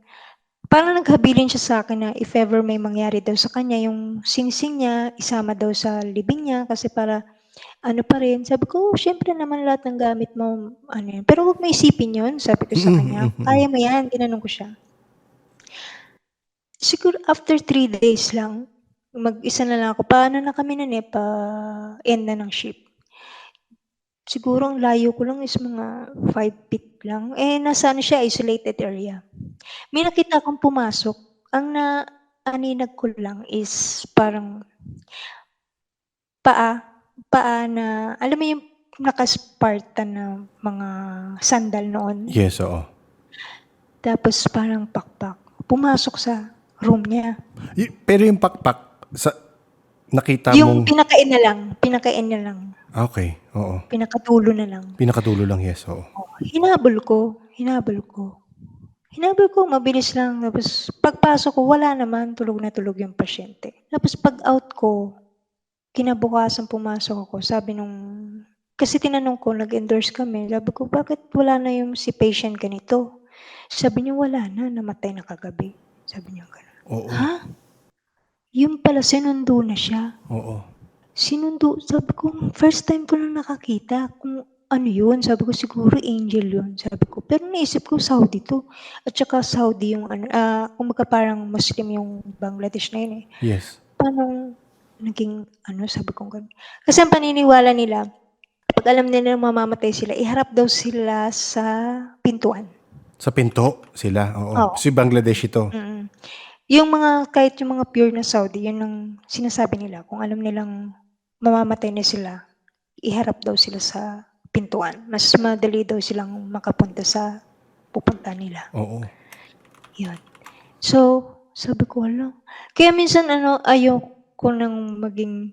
Parang naghabilin siya sa akin na if ever may mangyari daw sa kanya, yung singsing niya, isama daw sa libing niya kasi para pa rin. Sabi ko, syempre naman lahat ng gamit mo, yan. Pero huwag mo isipin yun, sabi ko sa kanya. Kaya mo yan, ginanong ko siya. Siguro after 3 days lang, mag-isa na lang ako. Paano na kami nun, pa-end na ng shift. Siguro ang layo ko lang is mga 5 feet lang. Nasa ano siya, isolated area. May nakita akong pumasok. Ang naaninag ko lang is parang paa, paa na, alam mo yung naka-Spartan na mga sandal noon. Yes, oo. Tapos parang pakpak. Pumasok sa room niya. Pero yung pakpak, nakita Yung mong... pinakain na lang. Okay, oo. Pinakatulo na lang. Pinakatulo lang, yes, oo. Hinabol ko. Mabilis lang. Tapos pagpasok ko, wala naman. Tulog na tulog yung pasyente. Tapos pag out ko, kinabukasan pumasok ako. Sabi kasi tinanong ko, nag-endorse kami. Sabi ko, bakit wala na yung si patient ganito? Sabi niya, wala na. Namatay na kagabi. Sabi niya gano'n. Oo. Ha? Yun pala, sinundo na siya. Oo. Sinundo, sabi ko, first time ko lang nakakita kung ano yun. Sabi ko, siguro angel yun. Sabi ko, pero naisip ko, Saudi to. At saka Saudi yung, kumbaga parang Muslim yung Bangladesh na yun eh. Yes. Paano naging, sabi ko gano'n. Kasi ang paniniwala nila, pag alam nila na mamamatay sila, iharap daw sila sa pintuan. Sa pinto sila, oo. Oo. Si Bangladesh ito. Mm. Yung kahit yung mga pure na Saudi, yun ang sinasabi nila. Kung alam nilang mamamatay na sila, iharap daw sila sa pintuan. Mas madali daw silang makapunta sa pupunta nila. Oo. Yun. So, sabi ko, kaya minsan ayoko nang maging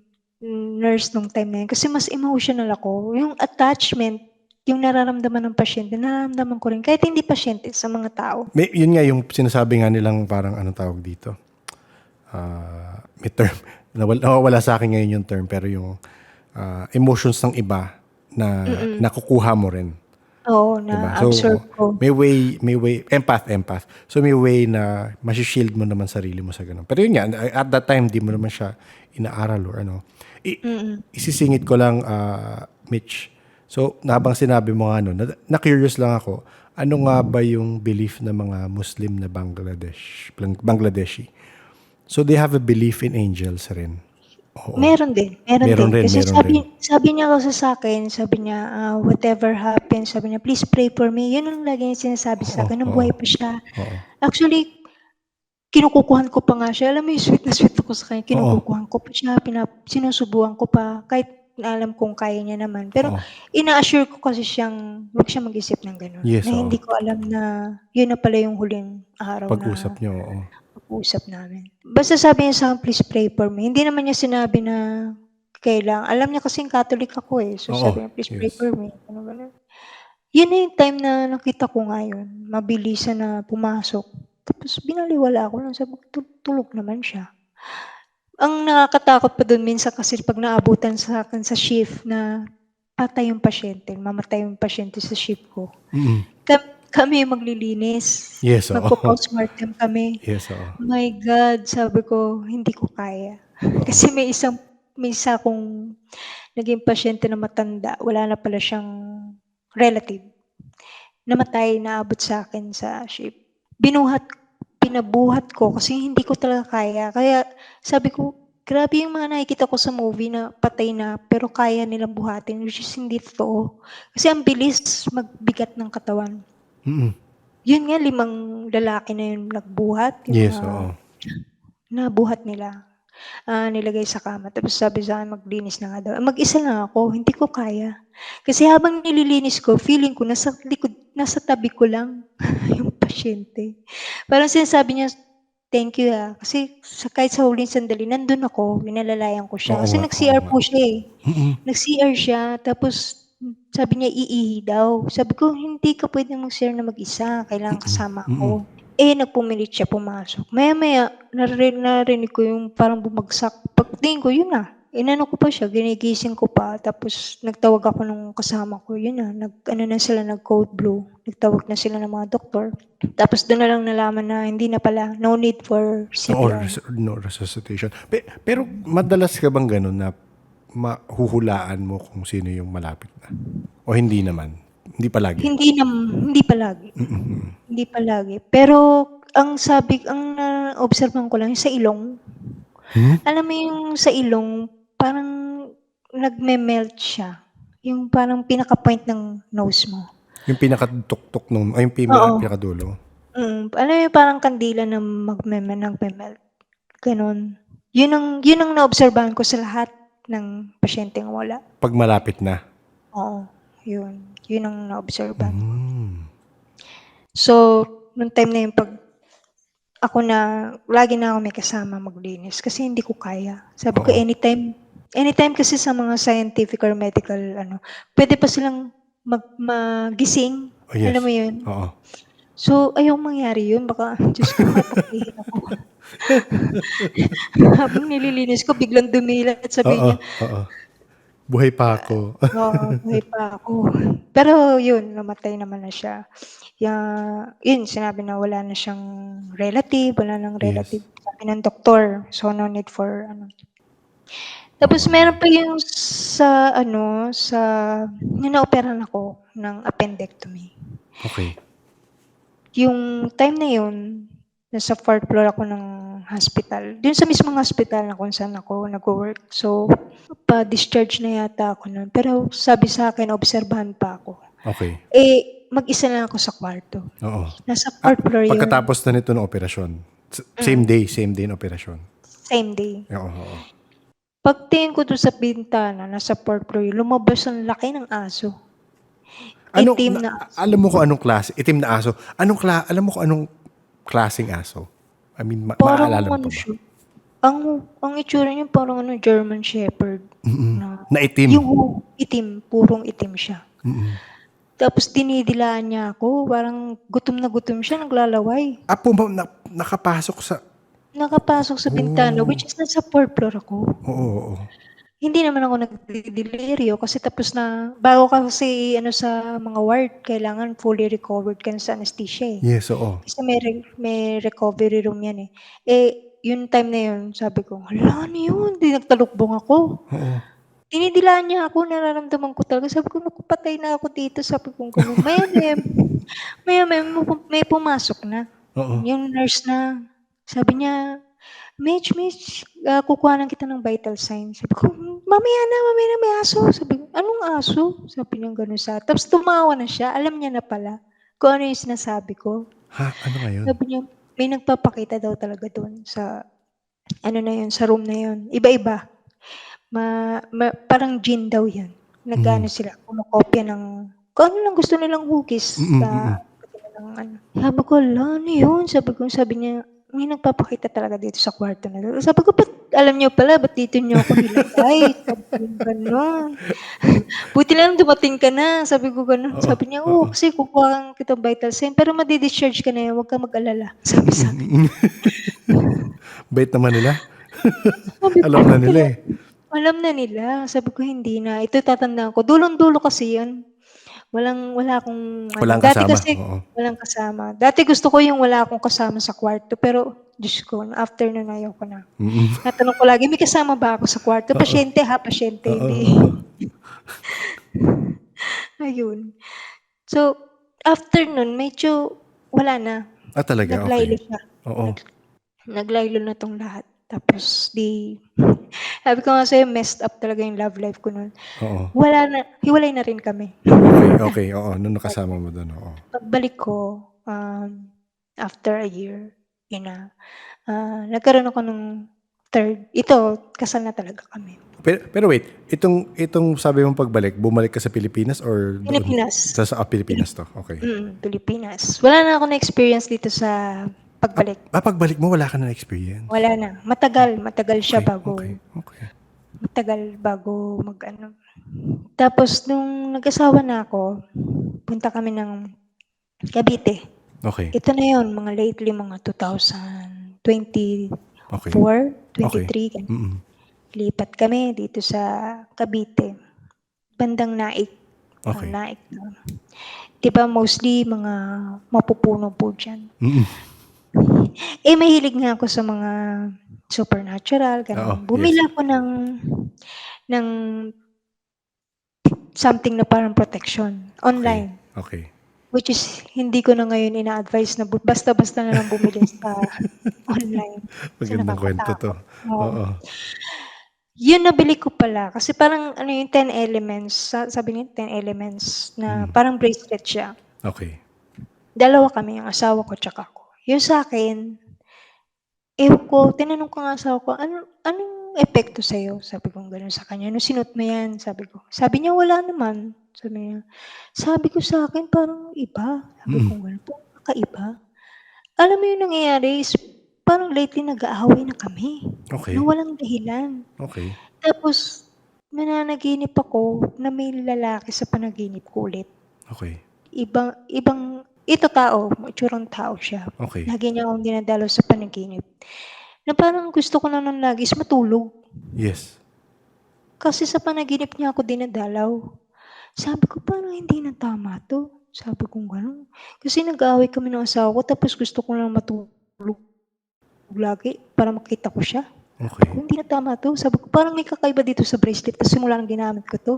nurse nung time na yun. Kasi mas emotional ako. Yung attachment, yung nararamdaman ng pasyente, nararamdaman ko rin. Kahit hindi pasyente, sa mga tao. Yun nga yung sinasabi nga nilang parang anong tawag dito. May term. Nawawala sa akin ngayon yung term. Pero yung emotions ng iba na nakukuha mo rin. Oo, Diba? na-absorb ko. May way, empath. So may way na masishield mo naman sarili mo sa ganun. Pero yun nga, at that time, di mo naman siya inaaral or ano. Isisingit ko lang, Mitch. So, habang sinabi mo nga na-curious lang ako, ano nga ba yung belief ng mga Muslim na Bangladeshi? So, they have a belief in angels rin. Oo. Meron din. Kasi sabi niya kasi sa akin, sabi niya, whatever happens, sabi niya, please pray for me. Yun ang lagi niya sinasabi sa akin, nung buhay pa siya. Oo. Actually, kinukukuhan ko pa nga siya. Alam mo yung sweet na sweet ako sa kanya. Kinukukuhan ko pa siya, sinusubuan ko pa, kahit na alam kong kaya niya naman. Pero ina-assure ko kasi siyang huwag siya mag-isip ng gano'n. Yes, na oo. hindi ko alam na yun na pala yung huling araw Pag-usap na niyo, oo. pag-usap namin. Basta sabi niya sa akin, please pray for me. Hindi naman niya sinabi na kailangan. Alam niya kasing Catholic ako eh. So Oo, sabi niya, please pray yes. for me. Ganun. Yun na yung time na nakita ko ngayon. Mabilisan na pumasok. Tapos binaliwala ko lang. Sabi ko, tulog naman siya. Ang nakakatakot pa doon minsan kasi pag naabutan sa akin sa shift na patay yung pasyente, mamatay yung pasyente sa shift ko. Kami yung maglilinis. Yes, oo. Magpo-postmortem kami. Yes, oo. My God, sabi ko, hindi ko kaya. Kasi may isa akong naging pasyente na matanda. Wala na pala siyang relative. Namatay, naabot sa akin sa shift. Pinabuhat ko kasi hindi ko talaga kaya. Kaya sabi ko, grabe yung mga nakikita ko sa movie na patay na pero kaya nilang buhatin, which is hindi totoo. Kasi ang bilis magbigat ng katawan. Yun nga, 5 lalaki na yung nagbuhat. Yes, oo. Nabuhat nila. Nilagay sa kama. Tapos sabi sa akin, maglinis na nga daw. Mag-isa lang ako, hindi ko kaya. Kasi habang nililinis ko, feeling ko nasa tabi ko lang yung pasyente. Parang sinasabi niya, thank you Kasi kahit sa huling sandali, nandun ako, winalalayan ko siya. Oo Kasi nga, nag-CR oo nga. po siya eh. Nag-CR siya, tapos sabi niya, iihi daw. Sabi ko, hindi ka pwedeng mag-CR na mag-isa. Kailangan kasama ako. Nagpumilit siya pumasok. Maya-maya, narinig ko yung parang bumagsak. Pagtingin ko, yun na. Inano ko pa siya, ginigising ko pa. Tapos nagtawag ako nung kasama ko. Yun na, nag-code blue. Nagtawag na sila ng mga doktor. Tapos doon na lang nalaman na hindi na pala, no need for CPR. No resuscitation. Pero madalas ka bang ganun na mahuhulaan mo kung sino yung malapit na? O hindi naman? Hindi palagi? Hindi palagi. Hindi palagi. Pero ang naobserbahan ko lang yung sa ilong. Alam mo yung sa ilong, parang nagme-melt siya. Yung parang pinaka-point ng nose mo. Yung pinakatuktok nung, ay yung Oo. pinakadulo. Alam mo yung parang kandila na nagme-melt, gano'n. Yun ang naobserbahan ko sa lahat ng pasyenteng wala. Pag malapit na. Oo, yun. Yun ang naobserbahan ko. Mm. So, nung time na yun, ako na, lagi na ako may kasama maglinis kasi hindi ko kaya. Sabi ko, Oo. anytime kasi sa mga scientific or medical, pwede pa silang magising. Oh, yes. Alam mo yun? Oo. So, ayaw mangyari yun. Baka, Diyos ko, matakihin ako. Habang nililinis ko, biglang dumilat at sabi niya, Oo. Buhay pa ako. oo, buhay pa ako. Pero yun, namatay naman na siya. Yun, sinabi na wala na siyang relative, wala nang Yes. relative. Sabi ng doktor, so no need for Tapos meron pa yung nung naoperahan ako ng appendectomy. Okay. Yung time na yun, nasa 4th floor ako ng hospital. Dun sa mismong hospital na kung saan ako nag-work. So, pa-discharge na yata ako nun. Pero sabi sa akin, obserbahan pa ako. Okay. Mag-isa lang ako sa kwarto. Oo. Nasa 4th floor yun. Pagkatapos na nito ng operasyon. Same day ng operasyon. Same day. Oo. Pagtingin ko doon sa bintana, nasa 4th floor, lumabas ang laki ng aso. Anong, Itim na aso. alam mo kung anong klase? Itim na aso. Alam mo kung anong klaseng aso? I mean, Parang maaalala mo ano pa ba? siya, ang itsura niya parang German Shepherd. Na itim. Yung itim, purong itim siya. Tapos dinidilaan niya ako, parang gutom na gutom siya, naglalaway. Nakapasok sa... Nakapasok sa bintana, which is nasa 4th floor ako. Oo. Hindi naman ako nagdeliryo kasi tapos na, bago kasi sa mga ward, kailangan fully recovered ka na sa anesthesia eh. Yes, oo. Kasi may recovery room yan eh. Yung time na yun, sabi ko, hala, ano yun? Di nagtalukbong ako. Oo. Dinidilaan niya ako, nararamdaman ko talaga. Sabi ko, naku, patay na ako dito. Sabi ko, gano'n. Maya, may pumasok na. Oo. Yung nurse na, sabi niya, Mitch, kukuha lang kita ng vital signs. Sabi ko, mamaya na, may aso. Sabi ko, anong aso? Sabi niya gano'n sa. Tapos tumawa na siya. Alam niya na pala kung ano yung sinasabi ko. Ha? Ano nga yun? Sabi niya, may nagpapakita daw talaga doon sa, sa room na yun. Iba-iba. Parang gin daw yun. Nag-ano sila, kumokopya ng, kung ano lang gusto nilang hugis. Sabi ko, ala, ano yun? Sabi niya, may nagpapakita talaga dito sa kwarto na doon. Sabi ko, ba't alam niyo pala, ba't dito niyo ako nilagay? Sabi ko, gano'n. Buti lang dumating ka na. Sabi ko gano'n. Sabi niya, kasi kukuha kita vital sign, pero madi-discharge ka na yun, huwag ka mag-alala. Sabi sa akin. Bait naman nila. Sabi ko, Alam na nila eh. Alam na nila. Sabi ko, hindi na. Ito tatandaan ko. Dulong-dulo kasi yan. Wala akong Walang Dati kasama. kasi Oo. walang kasama. Dati gusto ko yung wala akong kasama sa kwarto, pero Diyos ko, after nun ayaw ko na. Natanong ko lagi, may kasama ba ako sa kwarto? Pasyente ha, pasyente. Hindi. Ayun. So, after nun, medyo wala na. Talaga? Naglaylo Okay. siya. Oo. Naglaylo na tong lahat. Tapos, sabi ko nga sa'yo, messed up talaga yung love life ko nun. Oo. Wala na, hiwalay na rin kami. Okay. Oo. Nung nakasama mo doon. Oo. Pagbalik ko, after a year, nagkaroon ako ng third. Ito, kasal na talaga kami. Pero wait, itong sabi mong pagbalik, bumalik ka sa Pilipinas or doon? Pilipinas. Sa Pilipinas to. Okay. Pilipinas. Wala na ako na-experience dito sa pagbalik. Pagbalik mo, wala ka na experience? Wala na. Matagal siya bago. Okay. Matagal bago Tapos, nung nag-asawa na ako, punta kami ng Cavite. Okay. Ito na yun, mga lately, mga 2024, Okay. 23. Lipat kami dito sa Cavite. Bandang Naik. Okay. Naik. Diba mostly mga mapupuno po dyan. Mahilig nga ako sa mga supernatural. Ganun. Bumili ako ng something na parang protection online. Okay. which is hindi ko na ngayon ina-advise na basta-basta na lang bumili sa online kasi Magandang kwento 'to. nakakatakot. Oo. Oo. Yun nabili ko pala kasi parang ano yung 10 elements, sabi niya 10 elements na parang bracelet siya. Okey. Dalawa kami, yung asawa ko tsaka ako. Yung sa'kin, ewan ko, tinanong ko nga asawa ko, "Anong epekto sa'yo?" Sabi kong gano'n sa kanya, "Nung sinuot mo 'yan?" Sabi ko. Sabi niya, "Wala naman." Sabi niya. Sabi ko sa'kin, "Parang iba." Sabi Mm. kong gano'n, "Parang kakaiba." Alam mo yung nangyayari is parang lately nag-aaway na kami, na Okey, walang dahilan. okey, Tapos nananaginip ako na may lalaki sa panaginip ko ulit. okey, Ibang ito tao, itsurang tao siya. okey. Lagi niya akong dinadalaw sa panaginip, na parang gusto ko na nun lagi is matulog. Yes. Kasi sa panaginip niya ako dinadalaw. Sabi ko, "Parang hindi na tama 'to." Sabi kong gano'n. Kasi nag-aaway kami ng asawa ko tapos gusto ko lang matulog lagi para makita ko siya. Sabi ko, Okey. "Hindi na tama 'to." Sabi ko, "Parang may kakaiba dito sa bracelet tas simula nung ginamit ko 'to."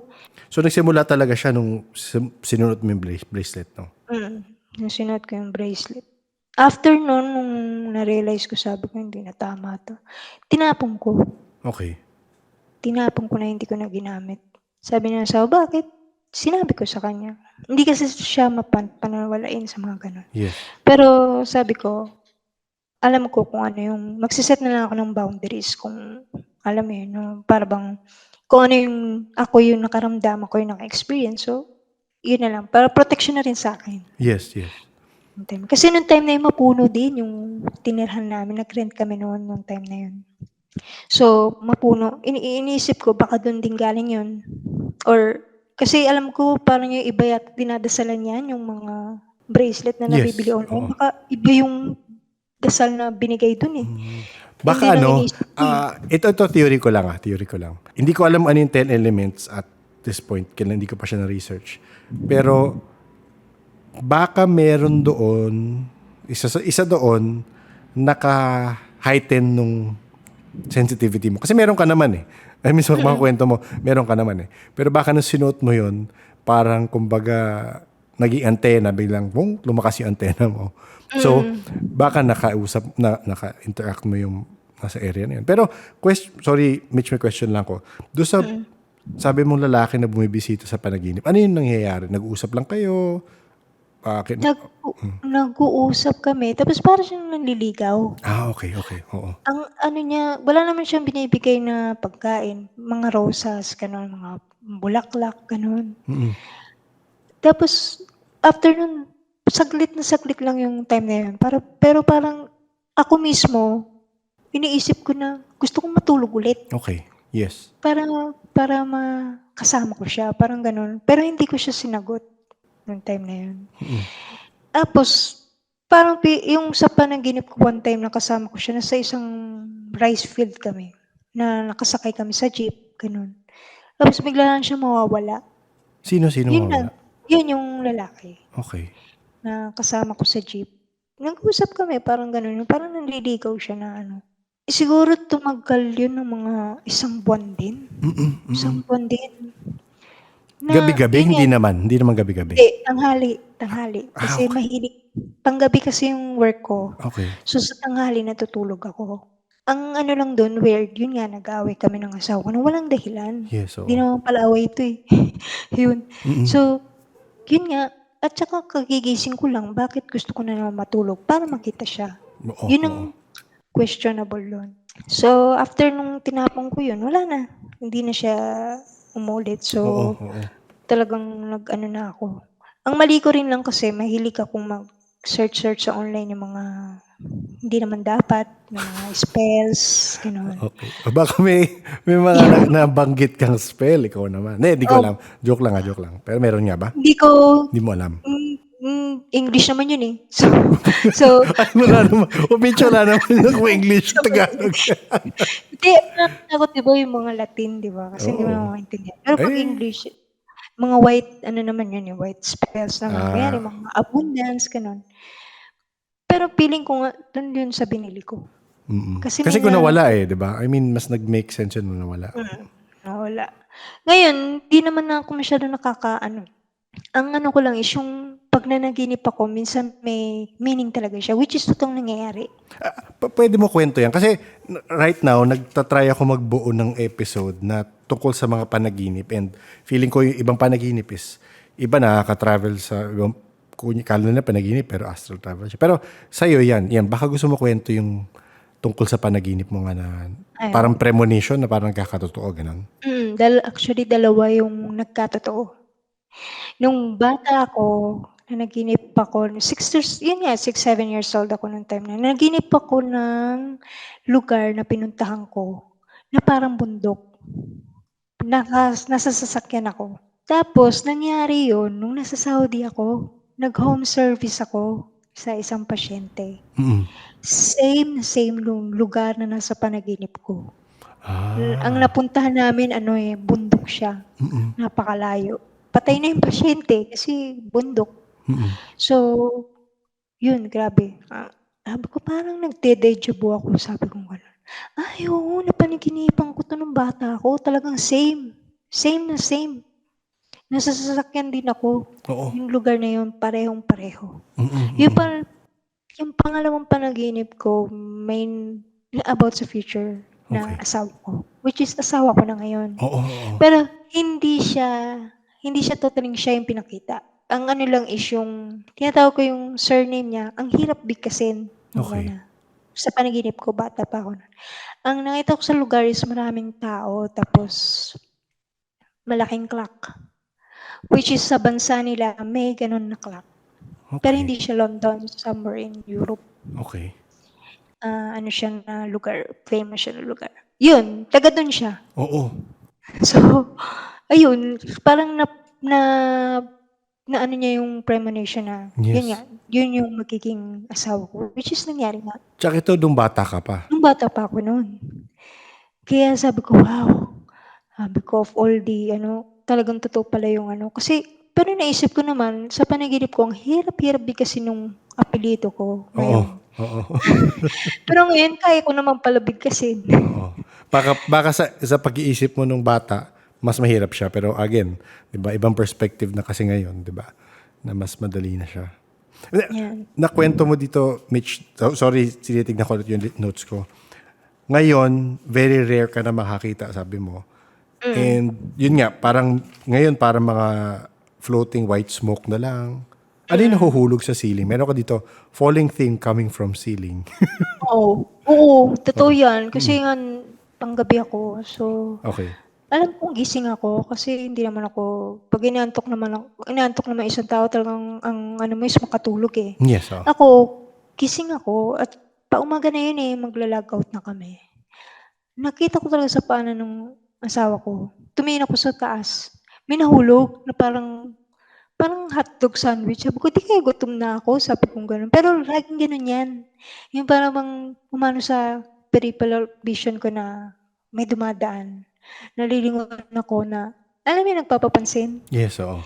So, nagsimula talaga siya nung sinuot mo yung bracelet 'no? Nung sinuot ko yung bracelet. After nun, nung na-realize ko, sabi ko, "Hindi na tama 'to." Tinapon ko. Okey. Tinapon ko na hindi ko na ginamit. Sabi ng asawa, "Bakit?" Sinabi ko sa kanya. Hindi kasi siya panwalain sa mga gano'n. Yes. Pero sabi ko, alam ko kung ano yung magse-set na lang ako ng boundaries kung alam mo yun, yung para bang kung ano yung ako yung nakaramdam, ako yung naka-experience. So, yun na lang. Para protection na rin sa'kin. Yes, yes. Nung time kasi nung time na yun mapuno din yung tinirhan namin, nag-rent kami noon nung time na yun. So, mapuno. Iniisip ko baka dun din galing yun or kasi alam ko parang yung iba yata dinadasalan yan, yung mga bracelet na nabibili Yes, online. oo. Baka iba yung dasal na binigay dun, eh. Yun din Baka ang ano, iniisip ko, eh. ito theory ko lang, theory ko lang. Hindi ko alam ano yung 10 elements at this point, kailan hindi ko pa siya na-research. Pero baka meron doon, isa doon, naka-heighten nung sensitivity mo. Kasi meron ka naman eh. I mean, sa mga kwento mo, meron ka naman eh. Pero baka nung sinuot mo yun, parang kumbaga, naging antena, biglang, lumakas yung antena mo. So, baka naka-interact mo yung nasa area na yun. Pero, sorry, Mitch, may question lang ko. Doon sa, sabi mong lalaki na bumibisita sa panaginip, ano yung nangyayari? Nag-uusap lang kayo? Nag-uusap kami tapos para siyang nanliligaw. Okay, okay. Oo. Ang ano niya, wala naman siyang binibigay na pagkain, mga rosas, gano'n, mga bulaklak, gano'n. Mm-mm. Tapos after nun, saglit na saglit lang yung time na yun pero parang ako mismo, iniisip ko na gusto kong matulog ulit Okay. Yes. para para makasama ko siya, parang gano'n. Pero hindi ko siya sinagot nung time na yun. Tapos parang yung sa panaginip ko one time na kasama ko siya, nasa isang rice field kami, na nakasakay kami sa jeep, gano'n. Tapos bigla lang siya mawawala. Sino Yun lang, mawawala? yun yung lalaki Okay. na kasama ko sa jeep. Nag-usap kami parang gano'n, yung parang nanliligaw siya na ano. Siguro tumagal yun ng mga isang buwan din. Isang buwan din. Na Gabi-gabi? yun nga, Hindi naman gabi-gabi. hindi, tanghali. Kasi Okay. panggabi kasi yung work ko. Okay. So sa tanghali natutulog ako. Ang ano lang dun weird, yun nga nag-aaway kami ng asawa ko na walang dahilan. Yes, Hindi oo. naman pala away ito, eh. Yun. So, yun nga at saka kagigising ko lang bakit gusto ko na naman matulog para makita siya. Oo, Yun ang oo. questionable dun. So, after nung tinapon ko yun, wala na. Hindi na siya umulit. Oo, So, oo. talagang nag-ano na ako. Ang mali ko rin lang kasi mahilig akong mag-search sa online yung mga hindi naman dapat, na mga spells, gano'n. Okay. O baka may mga nabanggit kang spell, ikaw naman. Hindi ko alam. Joke lang. Pero meron nga ba? Hindi ko Hindi mo alam. English naman yun, eh. So Ay, wala naman. Medyo wala naman kung English, Tagalog. hindi, nakakatakot 'di ba yung mga Latin, 'di ba? Kasi hindi mo Oo. naman maintindihan. Pero 'pag Eh, English, mga white ano naman yun, yung white spells naman. Kunyari ah, mga abundance, gano'n. Pero feeling ko nga dun yun sa binili ko. Kasi Kasi may kung nawala eh, di ba? I mean, mas nag-make sense yun nung nawala. nawala. Ngayon, 'di naman na ako masyadong nakakaano. Ang ano ko lang is yung 'pag pag nanaginip ako, minsan may meaning talaga siya, which is totoong nangyayari. Pwede mo kwento yan. Kasi right now, nagtatry ako magbuo ng episode na tungkol sa mga panaginip. And feeling ko yung ibang panaginip is, iba nakaka-travel sa, kala na panaginip, pero astral travel siya. Pero sa'yo yan, baka gusto mo kwento yung tungkol sa panaginip mo nga na Ayun. parang premonition na parang kakatotoo, ganun. Actually, dalawa yung nagkatotoo. Nung bata ako, nanaginip ako, 7 years old ako nung time na. Nanaginip ako ng lugar na pinuntahan ko na parang bundok. Nasa sasakyan ako. Tapos, nangyari yun nung nasa Saudi ako. Nag-home service ako sa isang pasyente. Same nung lugar na nasa panaginip ko. Ang napuntahan namin, bundok siya. Napakalayo. Patay na yung pasyente kasi bundok. So, yun, grabe. Sabi ko, parang nagde-deja vu ako, sabi ko gano'n. Ay, oo, napanaginipan ko to nung bata ako. Talagang same. Same na same. Nasa sasakyan din ako. Oo. Yung lugar na yun, parehong-pareho. Yung pangalawang panaginip ko, may about sa future na Okay. asawa ko. Which is asawa ko na ngayon. Oo. Pero hindi siya totally siya yung pinakita. Ang ano lang is yung, tinatawag ko yung surname niya, ang hirap bigkasin nung Okay. una. Sa panaginip ko, bata pa ako. Ang nakita ko sa lugar is maraming tao, tapos malaking clock. Which is sa bansa nila, may ganun na clock. Pero Okay. hindi siya London, somewhere in Europe. Okay. Ano siya na lugar, famous siya na lugar. Yun, taga dun siya. Oo. So, ayun, parang na ano niya yung premonition na, Yes. yun yung magiging asawa ko, which is nangyari nga. Tsaka ito, nung bata ka pa. Nung bata pa ako noon. Kaya sabi ko, wow. Sabi ko, of all the, talagang totoo pala yung kasi, pero naisip ko naman, sa panaginip ko, ang hirap-hirap bigkasin nung apelyido ko Oo. ngayon. Oo. Pero ngayon, kaya ko naman pala bigkasin. Oo. Baka sa pag-iisip mo nung bata, mas mahirap siya. Pero again, 'di ba, ibang perspective na kasi ngayon, 'di ba? Na mas madali na siya. Yan. Nakwento mo dito, Mitch, sorry, tinitignan ko ulit yung notes ko. Ngayon, very rare ka na makakita, sabi mo. And yun nga, parang ngayon parang mga floating white smoke na lang. Ano yung nahuhulog sa ceiling? Meron ka dito, falling thing coming from ceiling. Oo, totoo yan. Kasi nga, panggabi ako. So, Okay. alam kong gising ako kasi hindi naman ako, pag inaantok naman isang tao, talagang ang ano mo is makatulog eh. Yes, oh. Ako, gising ako at paumaga na yun eh, magla-log out na kami. Nakita ko talaga sa paanan ng asawa ko. Tumingin ako sa taas. May nahulog na parang hotdog sandwich. Sabi ko, di kaya gutom na ako. Sabi ko gano'n. Pero laging gano'n yan. Yung parang umano sa peripheral vision ko na may dumadaan. Nalilingon ako na, alam mo, nagpapapansin. Yes, oo.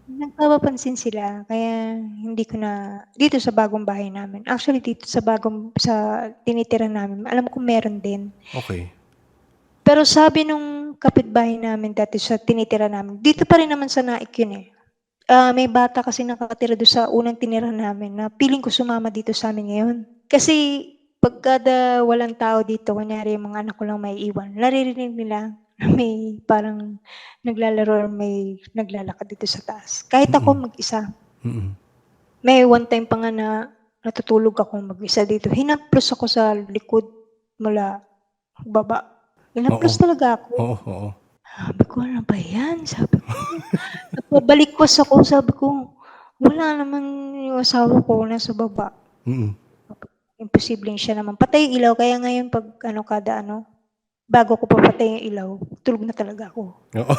Nagpapapansin sila. Kaya hindi ko na, dito sa bagong bahay namin. Actually, dito sa tinitira namin, alam ko meron din. Okay. Pero sabi nung kapitbahay namin dati sa tinitira namin, dito pa rin naman sa Naik yun eh. May bata kasi nakatira doon sa unang tinira namin na piling ko sumama dito sa amin ngayon. Kasi pagkada walang tao dito, kunyari yung mga anak ko lang may iwan, naririnig nila na may parang naglalaro or may naglalakad dito sa taas. Kahit ako mag-isa. May one time pa nga na natutulog ako mag-isa dito. Hinaplos ako sa likod mula baba. Hinaplos talaga ako. Oo. Sabi ko, ano ba yan? Sabi ko. Napabalikwas ako, sabi ko, wala naman yung asawa ko nasa baba. Imposibleng siya naman. Patay yung ilaw, kaya ngayon pag bago ko papatay yung ilaw, tulog na talaga ako. Oo.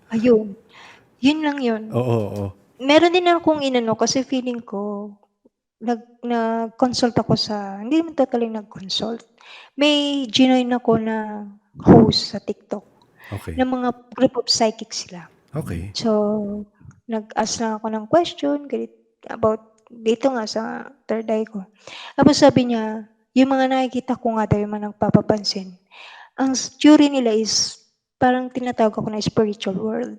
Ayun. Yun lang yun. Oo. Meron din akong kasi feeling ko, nag-consult ako hindi naman totally nag-consult. May ginoin ako na host sa TikTok. Okay. Na mga group of psychics sila. Okay. So, nag-ask lang ako ng question about dito nga sa third eye ko. Tapos sabi niya, yung mga nakikita ko nga daw, yung mga nagpapapansin, ang theory nila is parang tinatawag ako na spiritual world.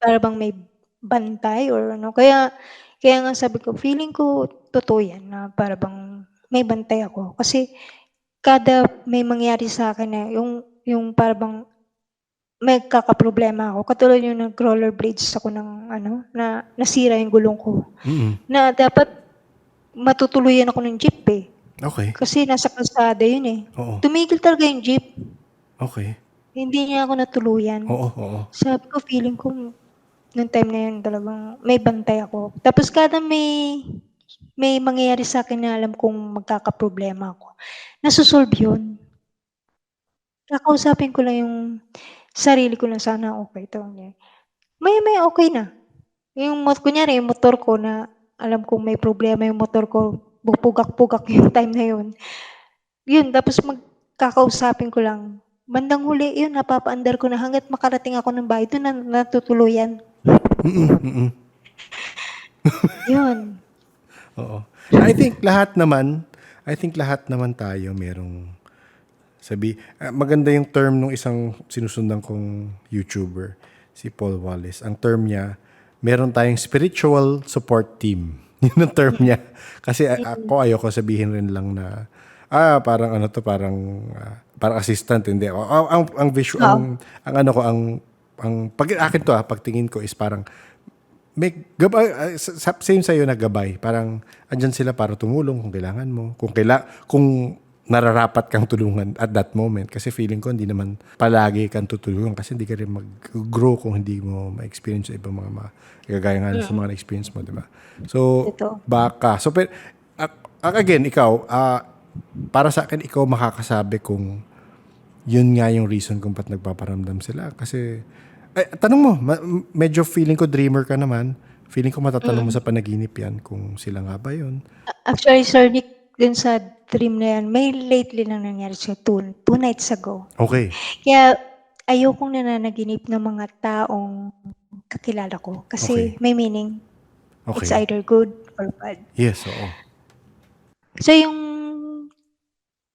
Para bang may bantay or ano. Kaya nga sabi ko, feeling ko totoo yan na para bang may bantay ako. Kasi kada may mangyari sa akin na yung para bang may kakaproblema ako. Katulad yung nag-rollerblades ako ng ano, na nasira yung gulong ko. Mm. Na dapat matutuluyan ako ng jeep eh. Okay. Kasi nasa kalsada yun eh. Oo. Tumigil talaga yung jeep. Okay. Hindi niya ako natuluyan. Oo, oo. Sabi ko, feeling ko, nung time na yun talagang may bantay ako. Tapos kada may mangyayari sa akin na alam kong magkakaproblema ako, nasusolve yun. Kakausapin ko lang yung sarili ko na sana okay to. May okay na. Kunyari, yung motor ko na alam kong may problema yung motor ko, bupugak-pugak yung time na yun. Yun, tapos magkakausapin ko lang. Bandang huli, yun, napapaandar ko na hanggat makarating ako ng bahay, doon na natutuluyan. Mm. Yun. Oo. I think lahat naman tayo merong maganda yung term nung isang sinusundan kong YouTuber, si Paul Wallace. Ang term niya, meron tayong spiritual support team. Yun ang term niya. Kasi ako ayoko sabihin rin lang na parang ano to, parang assistant, hindi. Ang visual, ang ano ko, ang pag akin to, pagtingin ko is parang may gabay, same sa'yo na gabay. Parang andyan sila para tumulong kung kailangan mo. Kung nararapat kang tulungan at that moment. Kasi feeling ko hindi naman palagi kang tutulungan kasi hindi ka rin mag-grow kung hindi mo ma-experience sa ibang mga gagaya nga sa mga experience mo, di ba? So, Ito. baka. So, pero, again, ikaw, para sa akin, ikaw makakasabi kung yun nga yung reason kung ba't nagpaparamdam sila. Kasi, tanong mo, medyo feeling ko dreamer ka naman. Feeling ko matatanong mo sa panaginip yan kung sila nga ba yun. Actually, Sir Nick, dun sa dream na yan, may lately lang nangyari siya 2 nights ago. Okay. Kaya ayokong nananaginip ng mga taong kakilala ko. Kasi Okay. may meaning. It's Okay. either good or bad. Yes, oo. So yung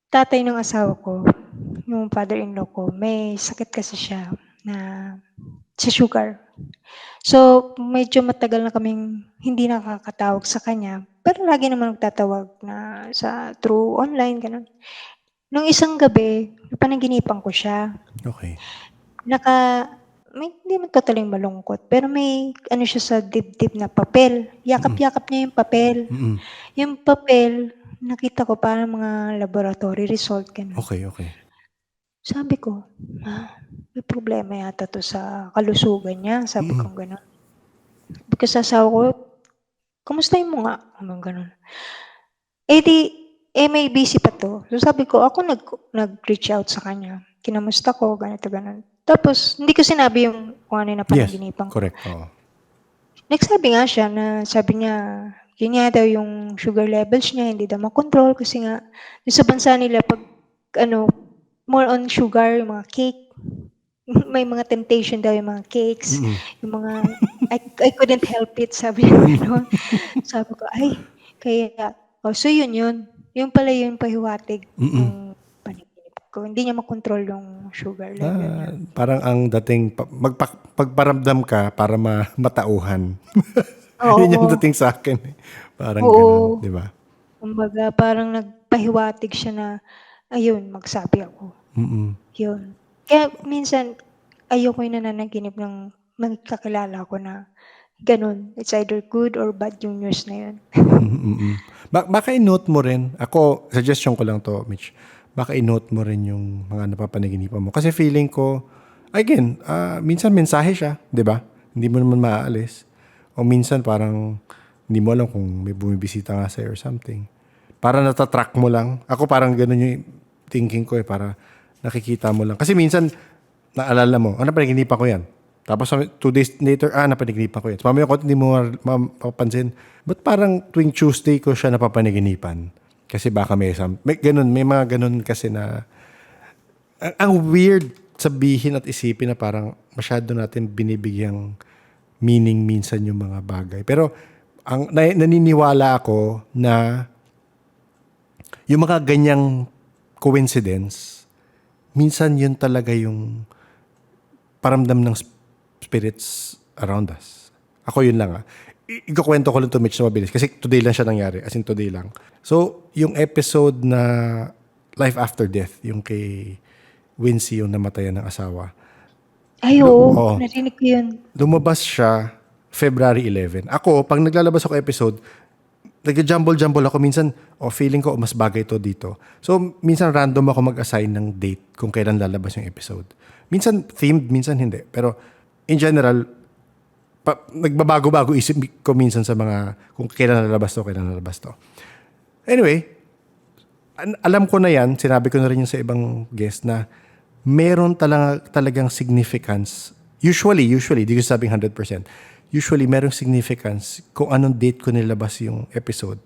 tatay ng asawa ko, yung father-in-law ko, may sakit kasi siya na sa sugar. So, medyo matagal na kaming hindi nakakatawag sa kanya. Pero lagi naman nagtatawag na through online, ganun. Nung isang gabi, panaginipan ko siya. Okay. Hindi man totally malungkot, pero may ano siya sa dibdib na papel. Yakap-yakap niya yung papel. Mm-mm. Yung papel, nakita ko parang mga laboratory result, ganun. Okay. Sabi ko, may problema yata to sa kalusugan niya. Sabi ko gano'n. Because sa asawa ko, kamustahin mo nga? Gano'n. May busy pa to. So sabi ko, ako nag-reach out sa kanya. Kinamusta ko, ganito, gano'n. Tapos, hindi ko sinabi yung kung ano yung Yes, napanaginipan ko. correct. Oo. Nagsabi nga siya na, sabi niya, yun nga daw yung sugar levels niya, hindi daw makontrol kasi nga, sa bansa nila, pag more on sugar, yung mga cake, may mga temptation daw yung mga cakes, yung mga, I couldn't help it, sabi niya. Sabi ko, kaya, so yun. Yun pala yung pahiwatig ng panaginip ko. Hindi niya makontrol yung sugar level niya. Parang ang dating, pagparamdam ka para matauhan. Oo. Yun yung dating sa akin. Parang Oo. ganun, di ba? Kumbaga, parang nagpahiwatig siya na, ayun, magsabi ako. Yun. Kaya minsan, ayoko yung nananaginip ng magkakilala ko na ganun. It's either good or bad yung news na yun. Baka i-note mo rin, ako, suggestion ko lang to, Mitch, baka i-note mo rin yung mga napapanaginipan mo. Kasi feeling ko, again, minsan mensahe siya, di ba? Hindi mo naman maaalis. O minsan parang, hindi mo alam kung may bumibisita nga sa'yo or something. Para natatrack mo lang. Ako parang ganun yung thinking ko para nakikita mo lang. Kasi minsan, naalala mo, napanaginipan ko yan. Tapos 2 days later, napanaginipan ko yan. So, mamaya ko hindi mo mapapansin. But parang tuwing Tuesday ko siya napapanaginipan. Kasi baka may mga ganun kasi na, ang weird sabihin at isipin na parang masyado natin binibigyang meaning minsan yung mga bagay. Pero, naniniwala ako na yung mga ganyang coincidence, minsan yun talaga yung paramdam ng spirits around us. Ako yun lang ikukwento ko lang to Mitch na mabilis kasi today lang siya nangyari. As in today lang. So, yung episode na Life After Death, yung kay Wincy, yung namatayan ng asawa. Ay, oo. Oo. Narinig ko yun. Lumabas siya February 11. Ako, pag naglalabas ako episode, nag-jumble-jumble ako. Minsan, feeling ko, mas bagay to dito. So, minsan random ako mag-assign ng date kung kailan lalabas yung episode. Minsan themed, minsan hindi. Pero, in general, nagbabago-bago isip ko minsan sa mga kung kailan lalabas to, kailan lalabas to. Anyway, alam ko na yan, sinabi ko na rin yun sa ibang guest na meron talagang significance. Usually, di ko sabing 100%. Usually, merong significance kung anong date ko nilabas yung episode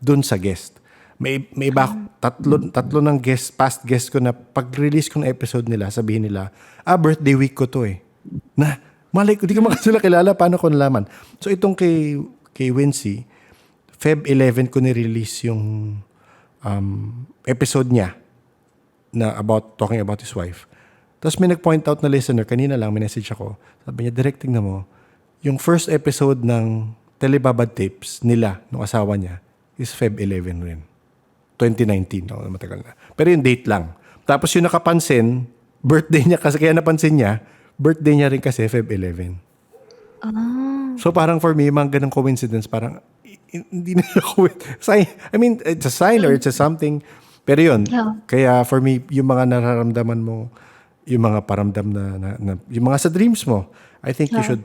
dun sa guest. May iba, tatlo ng past guest ko na pag-release ko ng episode nila, sabihin nila, birthday week ko to eh. Malay ko, di ko makasila kilala, paano ko nalaman? So, itong kay Wincy, Feb 11 ko ni-release yung episode niya na talking about his wife. Tapos may nag-point out na listener, kanina lang, may message ako. Sabi niya, directing na mo, yung first episode ng Telebabad Tapes nila, ng asawa niya, is Feb 11 rin. 2019, matagal na. Pero yung date lang. Tapos yung nakapansin, birthday niya, kasi kaya napansin niya, birthday niya rin kasi Feb 11. So parang for me, mga ganang coincidence, parang hindi na I mean, it's a sign or it's a something. Pero yun, kaya for me, yung mga nararamdaman mo, yung mga paramdam na yung mga sa dreams mo, I think you should,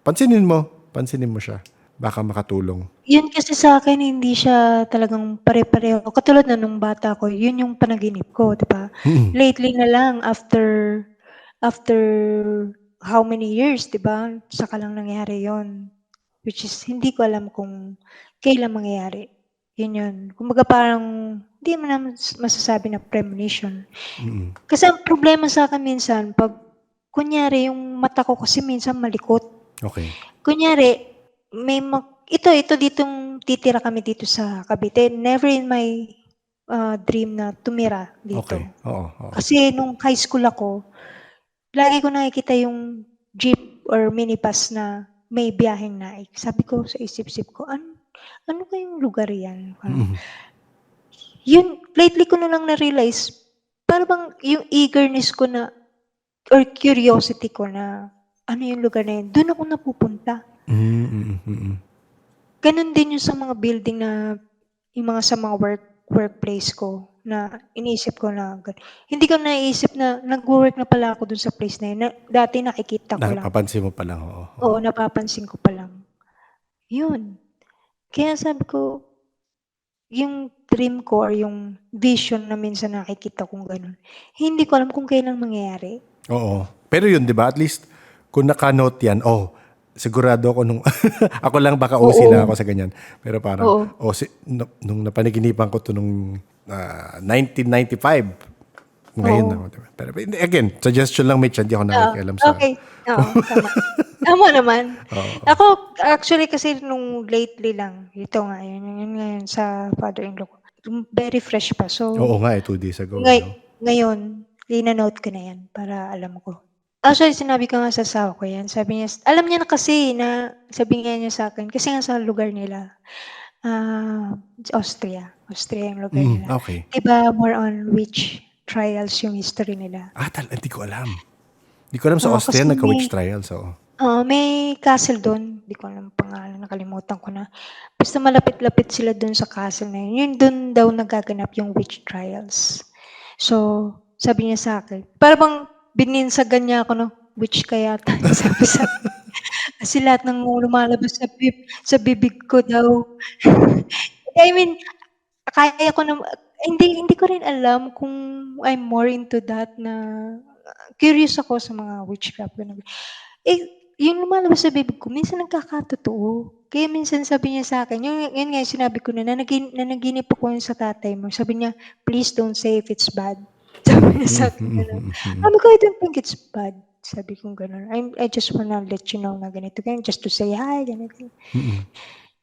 pansinin mo siya. Baka makatulong. Yun kasi sa akin, hindi siya talagang pare-pareho. Katulad na nung bata ko, yun yung panaginip ko, di ba? Lately na lang, after how many years, di ba? Saka lang nangyari yon, which is hindi ko alam kung kailan mangyayari. Yun. Kumbaga parang hindi mo naman masasabi na premonition. Kasi ang problema sa akin minsan, pag kunyari yung mata ko kasi minsan malikot. Okay. Kunyari, ito ditong titira kami dito sa Cavite. Never in my dream na tumira dito. Okay. Oo. Kasi nung high school ako, lagi ko nakikita yung jeep or minibus na may biyaheng naik. Sabi ko sa isip-isip ko, ano kayong lugar yan? Yun, lately ko na lang na-realize, parang bang yung eagerness ko na, or curiosity ko na, ano yung lugar na yun, doon ako napupunta. Ganon din yung sa mga building na, yung mga sa mga workplace ko, na iniisip ko na, hindi ko naisip na nag-work na pala ako dun sa place na yun. Dati nakikita ko lang. Napapansin mo pa lang, Oo, napapansin ko pa lang. Yun. Kaya sabi ko, yung dream ko or yung vision na minsan nakikita kong ganun, hindi ko alam kung kailan mangyayari. Oo. Pero yun, di ba? At least, kung naka-note yan, sigurado ako nung, ako lang baka sila ako sa ganyan. Pero parang, nung napaniginipan ko to nung 1995, ngayon na. Diba? Pero again, suggestion lang, Mitch, hindi ako nakikialam sa... Okay. Oo, tama. Tama naman. Ako, actually, kasi nung lately lang, ito nga, yun ngayon sa father-in-law ko. Very fresh pa. So, Oo nga, 2 days ago. ngayon, linanote ko na yan para alam ko. Actually, sinabi ko nga sa asawa ko yan. Sabi niya, alam niya na kasi na, sabi niya sa akin, kasi nga sa lugar nila, Austria. Austria yung lugar nila. Okay. Diba more on witch trials yung history nila. Hindi ko alam. Hindi ko alam sa Austria, nagka-witch trials. May castle doon. Hindi ko alam pangalan, nakalimutan ko na. Basta malapit-lapit sila doon sa castle na yun. Yun doon daw nagaganap yung witch trials. So, sabi niya sa akin, parang bininsagan niya ako, no? Witch kaya tayo, sabi sa akin. Kasi lahat ng lumalabas sa bibig ko daw. I mean, kaya ko na, hindi ko rin alam kung I'm more into that na curious ako sa mga witchcraft. Yung lumalabas sa bibig ko, minsan nagkakatotoo. Kaya minsan sabi niya sa akin, yun nga yung sinabi ko na nanaginip ako yun sa tatay mo. Sabi niya, please don't say if it's bad. Sabi niya sa akin, gano'n. Sabi ko, I don't think it's bad. Sabi ko gano'n. I just wanna let you know na ganito. Just to say hi, ganito.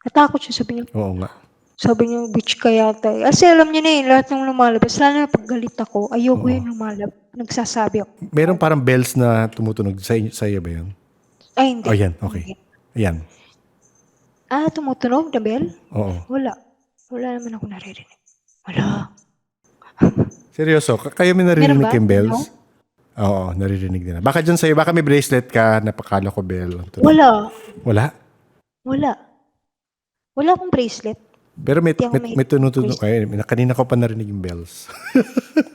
Natakot siya, sabi niya. Oo nga. Sabi niya, witch kaya tayo. Kasi alam niya na yun, lahat ng lumalabas. Lalo na pag galit ako, ayoko yung lumalabas. Nagsasabi ako. Meron parang bells na tumutunog. Sa iyo ba yun? Ay, hindi. Oh, yan. Okay. Yan. Tumutunog na bell? Oo. Wala. Wala naman ako naririnig. Wala. Seryoso, kayo may Meron naririnig ba? kayong bells? No? Oo, naririnig nila. Baka dyan sa'yo, baka may bracelet ka, napakala ko bell. Ang tunog. Wala. Wala? Wala. Wala akong bracelet. Pero may, Hindi ako may tumutunog. Ay, kanina ko pa narinig yung bells.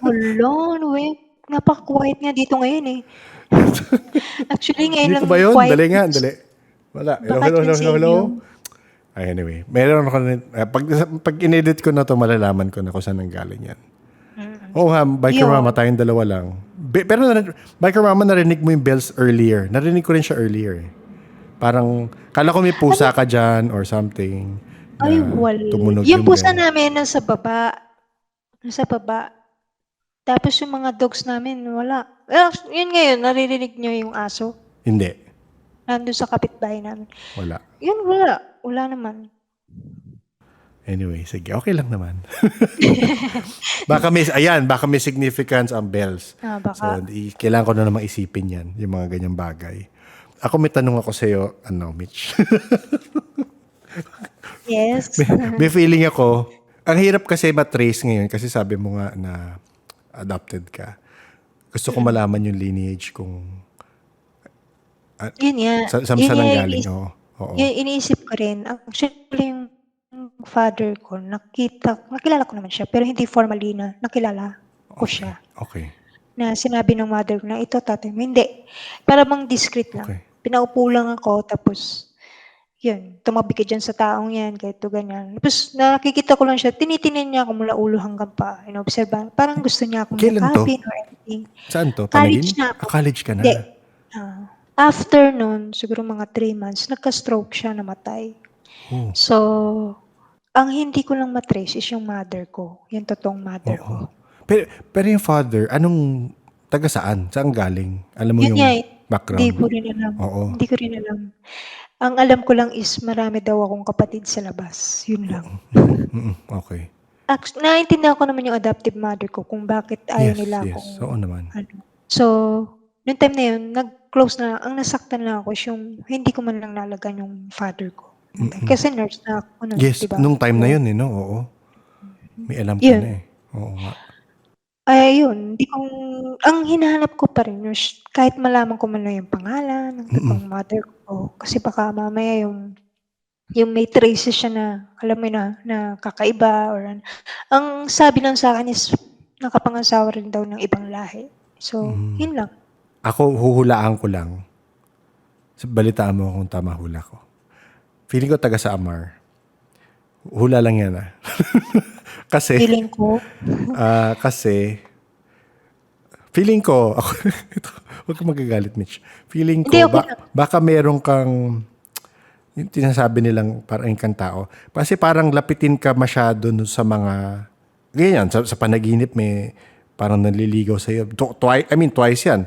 Wala, ano eh. Napaka-quiet nga dito ngayon eh. Actually, ngayon Dito lang ba yun? quiet. Dali nga, dali. Wala. Hello, Baka hello, dyan hello, sa hello, hello. inyo. Ay, anyway. Meron ako, pag in-edit ko na to, malalaman ko na kung saan nanggaling yan. Oo nga, Biker Yun. Mama, tayong dalawa lang. Pero Biker Mama, narinig mo yung bells earlier. Narinig ko rin siya earlier eh. Parang, kala ko may pusa ka dyan or something. Ay, na wala. Tumunog Yung pusa bell. namin nasa baba. Nasa baba. Tapos yung mga dogs namin, wala. Yun ngayon, naririnig nyo yung aso. Hindi. Nandun sa kapitbahay namin. Wala. Yun, wala. Wala naman. Anyway, sige. Okay lang naman. baka may significance ang bells. Baka. So, kailangan ko na namang isipin yan, yung mga ganyang bagay. Ako may tanong ako sa'yo, Mitch. Yes. may feeling ako, ang hirap kasi matrace ngayon kasi sabi mo nga na adopted ka. Gusto ko malaman yung lineage kung Yun nga. saan Yun nang nga galing. Oo. Yun, iniisip ko rin. Actually, yung father ko, nakilala ko naman siya, pero hindi formally na nakilala ko siya. Okay. Na sinabi ng mother ko na ito tatay mo. Hindi. Para bang discreet lang. Okay. Pinaupo lang ako, tapos yun, tumabi ka dyan sa taong yan, kahit to ganyan. Tapos nakikita ko lang siya, tinitingnan niya ako mula ulo hanggang pa. Inobserbahan. Parang gusto niya akong Kailan to? yakapin or anything. Saan to? College Panaginip? na ako. College ka na? Hindi. After nun, siguro mga 3 months, nagka-stroke siya, namatay. Oh. So, ang hindi ko lang matrace is yung mother ko. Yung totoong mother ko. Pero yung father, anong taga saan? Saan galing? Alam mo Yun yung nga, background? hindi ko rin alam. Oo. Hindi ko rin alam. Ang alam ko lang is marami daw akong kapatid sa labas. Yun lang. Okay. Naintindihan ko naman yung adoptive mother ko kung bakit ayaw nila Yes. akong Oo naman. So, noong time na yun, nag-close na, ang nasaktan lang ako is yung hindi ko man lang nalagan yung father ko. Kasi nurse na ako nun, Yes, diba? nung time na yun no? Oo. May alam ka Yun. na eh. Oo nga. Ay, yun. Ang hinahanap ko pa rin, kahit malaman ko man lang yung pangalan ng totoong mother ko. Kasi baka mamaya yung may traces siya na, alam mo na kakaiba. Or ang sabi lang sa akin is, nakapangasawa rin daw ng ibang lahi. So, yun lang. Ako, huhulaan ko lang. Balitaan mo kung tama hula ko. Feeling ko taga sa Amar. Hula lang yan kasi, Feeling ko, feeling ko, ako, huwag ka magagalit, Mitch. Feeling ko, Hindi, okay lang. baka meron kang, yung tinasabi nilang parang kang tao. Kasi parang lapitin ka masyado sa mga, ganyan, sa panaginip may parang nanliligaw sa'yo. Twice yan.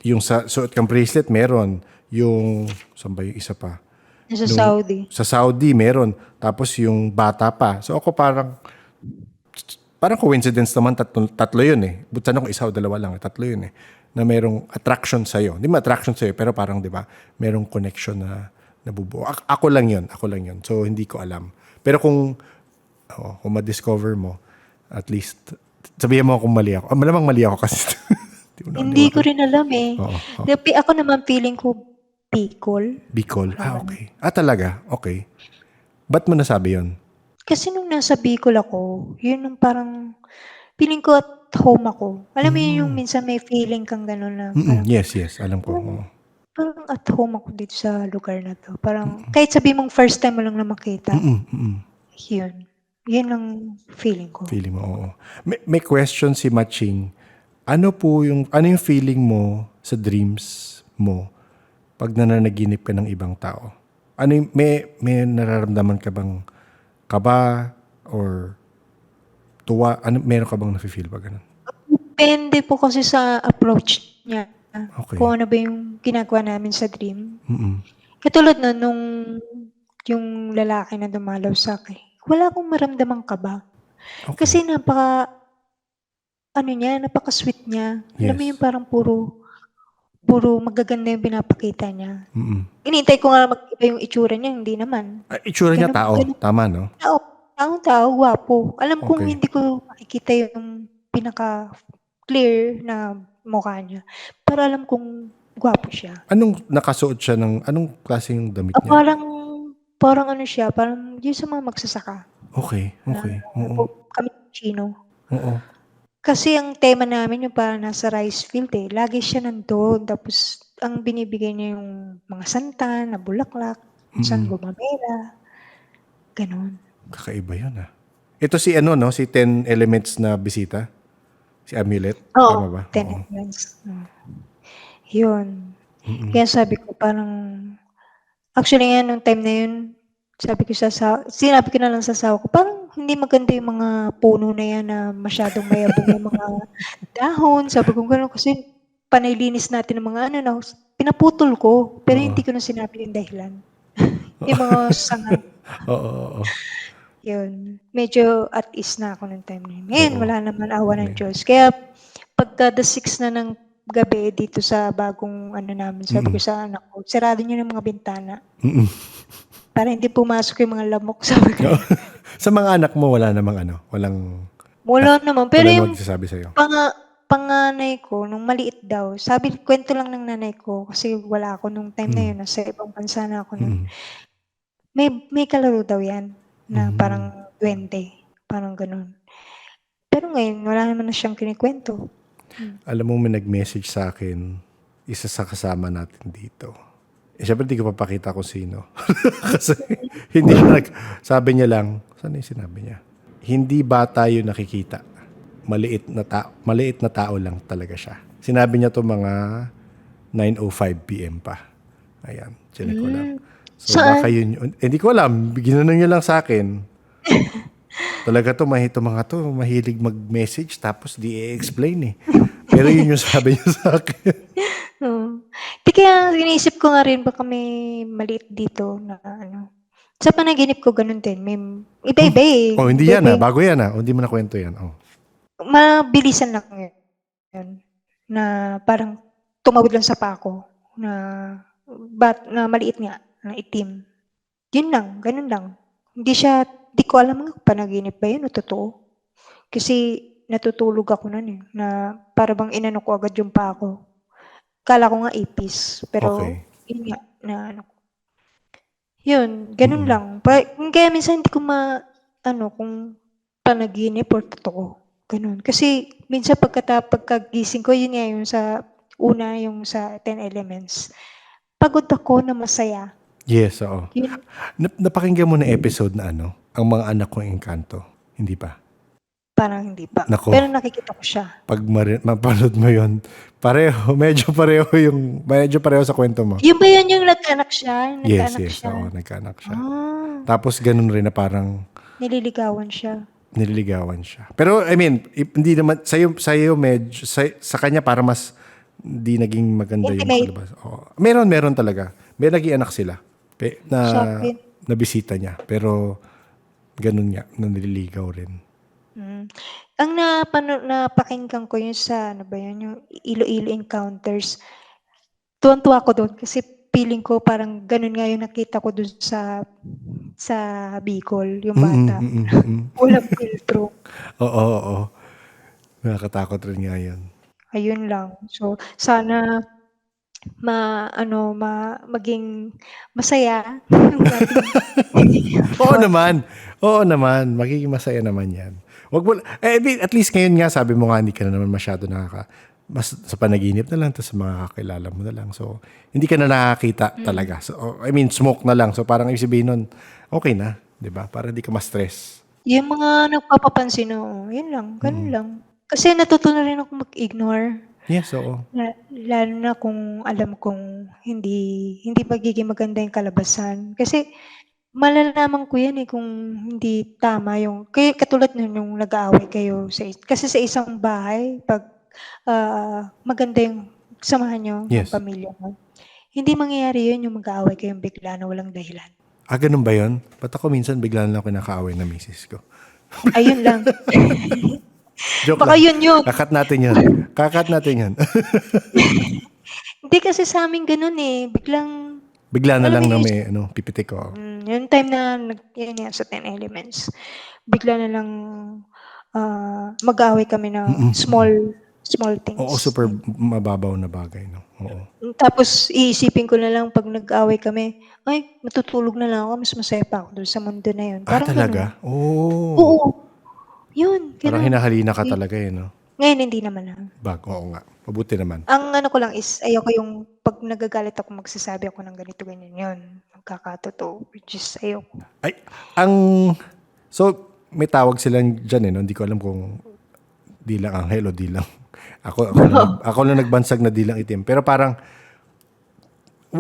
Yung sa suot kang bracelet, meron. Yung, saan ba yung isa pa? nasa Saudi. Sa Saudi, meron. Tapos yung bata pa. So ako parang coincidence naman, tatlo yun eh. But sana kung isa o dalawa lang, tatlo yun eh. Na merong attraction sa'yo. Hindi mo attraction sa'yo, pero parang, di ba, merong connection na nabubuo. Ako lang yun. So, hindi ko alam. Pero kung ma-discover mo, at least, sabihin mo kung mali ako. Malamang mali ako kasi. Hindi ko rin alam eh. Oo. Ako naman feeling ko Bicol. Bicol. Okay. Talaga? Okay. Ba't mo nasabi yun? Kasi nung nasa Bicol ako, yun yung parang feeling ko at home ako. Alam mo yun yung minsan may feeling kang gano'n na parang, Yes. Alam ko. Oo. parang at home ako dito sa lugar na to. Parang kahit sabi mong first time mo lang na makita, yun. Yun ang feeling ko. Feeling mo, oo. May question si Matching. Ano yung feeling mo sa dreams mo pag nananaginip ka ng ibang tao? May nararamdaman ka bang kaba or tuwa? Meron ka bang nafe-feel ba ganun? Depende po kasi sa approach niya. Okay. Kung ano ba yung ginagawa namin sa dream. Mm-mm. Katulad na nung yung lalaki na dumalaw sa akin, wala akong maramdamang kaba. Okay. Kasi napaka-sweet niya. Alam mo Yes. yung parang puro puro magaganda yung pinapakita niya. Mm. Inintay ko nga mag-iba yung itsura niya, hindi naman. Itsura niya Ganun tao. ganun Tama, no? tao taong-tao, gwapo. Alam kong Okay. hindi ko makikita yung pinaka-clear na mukha niya, pero alam kong gwapo siya. Anong nakasuot siya anong klaseng damit niya? Parang parang ano siya, parang yung sa mga magsasaka Okay, na okay. Oo. cappuccino. Oo. Kasi ang tema namin yung parang nasa rice field, eh. Lagi siya nandun tapos ang binibigay niya yung mga santan na bulaklak, minsan Mm. gumamela, gano'n. Kakaiba 'yun, ah. Ito si ano 'no, si 10 Elements na bisita? Si Amulet, Oo, tama ba? Oo. tenants. Yun. Mm. Kaya sabi ko parang actually nga nung time na yun, sinabi ko na lang sa asawa ko, "Parang hindi maganda yung mga puno na yan na masyadong mayabong yung mga dahon." Sabi ko gano'n, kasi panay linis natin ng mga ano 'no, pinaputol ko, pero Oo. hindi ko na sinabi yung dahilan. Yung mga sanga, Oo, oo. yun. Medyo at ease na ako nung time na yun. Ngayon Oo. wala naman, awa ng Ngayon. Diyos. Kaya pagka the 6 na ng gabi dito sa bagong ano namin, sabi ko Mm. sa anak ko, "Sarado niyo ng mga bintana Mm. para hindi pumasok yung mga lamok." Sabi ko. Oo. Sa mga anak mo wala namang ano, Wala naman, pero walang yung magsasabi sa'yo? panganay ko nung maliit daw, kuwento lang ng nanay ko kasi wala ako nung time na Mm. yun, nasa ibang bansa na ako nun. Mm. May kalaro daw yan na Hmm. parang duwende, parang gano'n. Pero ngayon wala naman na siyang kinukuwento. Alam mo may nag-message sa'kin, isa sa kasama natin dito. Siyempre di ko papakita kung sino. Kasi hindi siya sabi niya lang, saan yung sinabi niya? Hindi bata yung nakikita. Maliit na tao lang talaga siya. Sinabi niya to mga 9:05 PM pa. Ayan, chinek ko lang. Hmm, So baka saan? yun, hindi ko alam, ginanong niya lang sa akin. Talaga to, mga to, mahilig mag-message tapos di i-explain eh. Pero yun yung sabi niya sa akin. Oo. 'Di kaya iniisip ko nga rin baka may maliit dito na ano, sa panaginip ko gano'n din, may iba-iba, eh, Oh, hindi yan iba-iba yung bago yan oh, hindi mo na kwento yan. Oh. mabilisan lang yun, na parang tumawid lang sa pako na na maliit nga, na itim. Yun lang, gano'n lang. Di ko alam nga kung panaginip ba yun o totoo. Kasi natutulog ako nun, eh, na para bang inano ko agad yung pako. Akala ko nga ipis, pero Okay. yun nga na ano ko. Yun, gano'n Mm. lang. Kaya minsan hindi ko ma-ano kung panaginip or totoo, gano'n. Kasi minsan pagkagising ko, yun nga yung yung sa 10 Elements, pagod ako na masaya. Yes, oo. Yun, Napakinggan mo na episode na ano, Ang Mga Anak Kong Engkanto? Hindi pa? parang hindi pa. Nako, Pero nakikita ko siya. pag mapanood mo yon, medyo pareho sa kwento mo. Yun ba yun yung nagkaanak siya? Yung Yes, nagkaanak yes, siya? oo, nagkaanak siya. Ah, Tapos ganun rin na parang nililigawan siya. nililigawan siya. Pero I mean, hindi naman sa'yo medyo sa kanya para mas hindi naging maganda yung Intimate. kalabas. Oo. Meron talaga. May naging anak sila. Na Sa'kin. nabisita niya. Pero ganun nga, na nililigaw rin. Ang napakinggan ko yun sa ano ba yun, yung Iloilo Encounters. Tuwang-tuwa ako dun kasi feeling ko parang ganun nga yung nakita ko dun sa Bicol, yung bata. Walang filtro. Oo, oo. Nakakatakot rin nga yun. Ayun lang. So, sana maging masaya yung ating Oo podcast. naman. Oo naman. Magiging masaya naman yan. Wag mo, at least ngayon nga, sabi mo nga, hindi ka na naman masyado mas sa panaginip na lang, tapos sa mga kakilala mo na lang. So, hindi ka na nakakita talaga. So, I mean, smoke na lang. So, parang ibig sabihin nun, okay na. 'Di ba? Para hindi ka ma-stress. Yung mga nagpapapansin, oo, yun lang, ganun lang. Kasi natuto na rin akong mag-ignore. Yes, oo. Lalo na kung alam kong hindi magiging maganda yung kalabasan. Kasi malalaman ko yan, eh, kung hindi tama katulad nun yung nag-aaway kayo kasi sa isang bahay 'pag, maganda yung samahan niyo ng Yes. pamilya mo, hindi mangyayari yun yung mag-aaway kayong bigla na walang dahilan. Ganun ba yun? Ba't ako minsan bigla na lang kinakaaway na misis ko? Ayun lang. Joke Baka lang. yun yun. Kakat natin yun. Hindi kasi sa amin gano'n eh, biglang Bigla na alam mo lang na yun, may pipitik ko. yung time na yun nga sa 10 Elements, bigla na lang, mag-aaway kami na small Oo, things, super yun. mababaw na bagay, no? Oo. Tapos iisipin ko na lang 'pag nag-away kami, "Ay matutulog na lang ako, mas masaya pa ako dun sa mundo na yun." Ah, Parang talaga? gano'n. Oo. Oo, yun Parang gano'n. hinahalina ka talaga, eh, no? Ngayon hindi naman na. Oo nga. Mabuti naman. Ang ano ko lang is ayoko yung 'pag nagagalit ako magsasabi ako ng ganito, ganyan, yun magkakatotoo, which is ayoko. Ay, ang so may tawag silang diyan, eh, no? Hindi ko alam kung dilang anghel o dilang ako lang nagbansag na dilang itim. Pero parang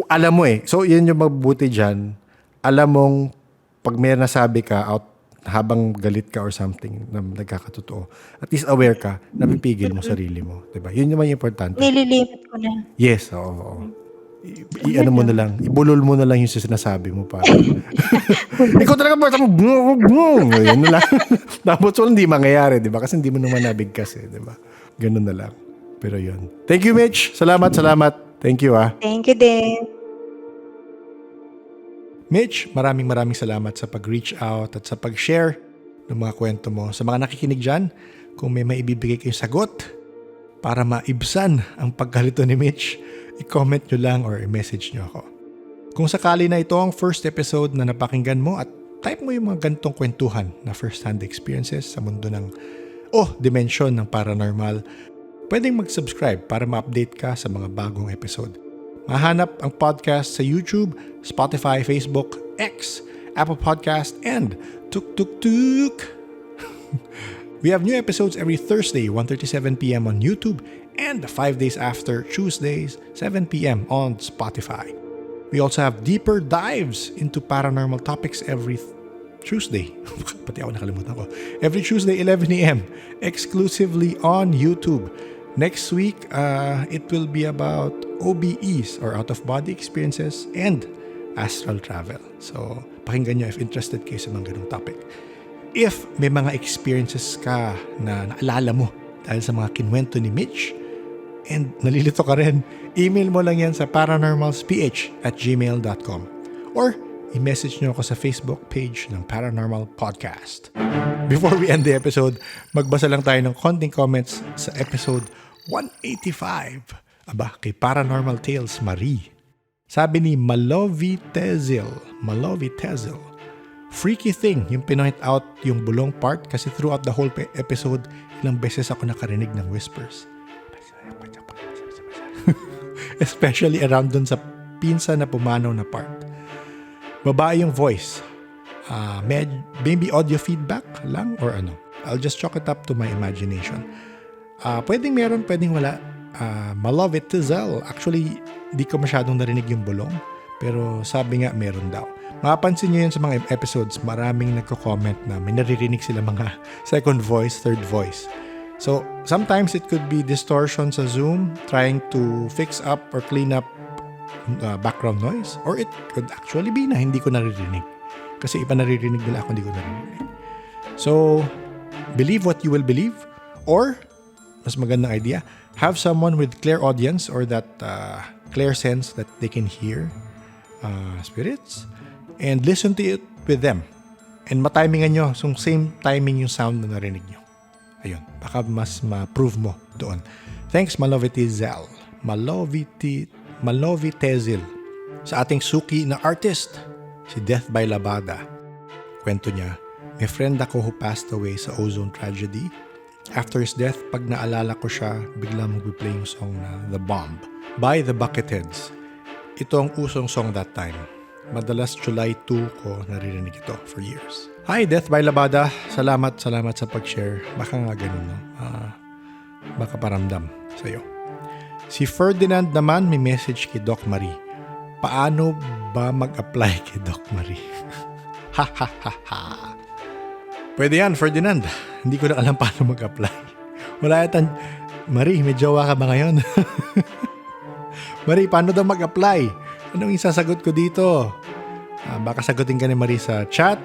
alam mo, eh. So, yun yung mabuti diyan. Alam mong pag may nasabi ka out habang galit ka or something na nagkakatotoo, at least aware ka, napipigil mo sarili mo, 'di ba? Yun naman yung importante. Nililimit ko na. Yes, oo, oo. Ano Ayun mo lang. na lang, ibulol mo na lang yung sinasabi mo para. Ikaw talaga ba? Yan na lang. Tapos wala, hindi mangyayari, di ba? Kasi hindi mo naman nabigkas, eh, di ba? Ganun na lang. Pero yun. Thank you, Mitch. Salamat, salamat. Thank you, ah. Thank you din. Mitch, maraming salamat sa pag-reach out at sa pag-share ng mga kwento mo. Sa mga nakikinig dyan, kung may maibibigay kayong sagot para maibsan ang pagkalito ni Mitch, i-comment nyo lang or i-message nyo ako. Kung sakali na ito ang first episode na napakinggan mo at type mo yung mga gantong kwentuhan na first-hand experiences sa mundo ng dimensyon ng paranormal, pwedeng mag-subscribe para ma-update ka sa mga bagong episode. Mahanap ang podcast sa YouTube, Spotify, Facebook, X, Apple Podcast, and Tuk Tuk Tuk. We have new episodes every Thursday, 1:37 p.m. on YouTube, and 5 days after, Tuesdays, 7 p.m. on Spotify. We also have deeper dives into paranormal topics every Tuesday. Pati ako nakalimutan ko. Every Tuesday, 11 a.m. exclusively on YouTube. Next week, it will be about OBEs or out-of-body experiences and astral travel. So, pakinggan nyo if interested kayo sa mga ganung topic. If may mga experiences ka na naalala mo dahil sa mga kinwento ni Mitch and nalilito ka rin, email mo lang yan sa paranormalsph@gmail.com or i-message nyo ako sa Facebook page ng Paranormal Podcast. Before we end the episode, magbasa lang tayo ng konting comments sa episode 185. Aba, kay Paranormal Tales Marie. Sabi ni Malovi Tezil, freaky thing yung pinoint out yung bulong part kasi throughout the whole episode, ilang beses ako nakarinig ng whispers. Especially around dun sa pinsa na pumanaw na part. Babae yung voice. Maybe audio feedback lang or ano. I'll just chalk it up to my imagination. Pwedeng meron, pwedeng wala. Malove it Tizel. Actually, di ko masyadong narinig yung bulong. Pero sabi nga, meron daw. Mapapansin nyo yun sa mga episodes, maraming nagko-comment na may naririnig sila mga second voice, third voice. So, sometimes it could be distortion sa Zoom, trying to fix up or clean up background noise. Or it could actually be na hindi ko naririnig. Kasi iba naririnig nila ako, hindi ko naririnig. So, believe what you will believe. Or, mas magandang idea, have someone with clear audience or that clear sense that they can hear spirits and listen to it with them. And matimingan nyo, so same timing yung sound na narinig nyo. Ayun, baka mas ma-prove mo doon. Thanks, Malovitezil. Malovitezil. Sa ating suki na artist, si Death by Labada. Kwento niya, may friend ako who passed away sa ozone tragedy. After his death, pag naalala ko siya, biglang mag-play yung song na The Bomb by the Bucketheads. Ito ang usong song that time. Madalas July 2 ko naririnig ito for years. Hi, Death by Labada. Salamat sa pag-share. Baka nga ganun, no? Baka paramdam sa'yo. Si Ferdinand naman may message kay Doc Marie. Paano ba mag-apply kay Doc Marie? Ha ha ha ha. Pwede yan, Ferdinand. Hindi ko na alam paano mag-apply. Wala yata. Marie, may jowa ka ba ngayon? Marie, paano daw mag-apply? Anong isasagot ko dito? Baka sagutin ka ni Marie sa chat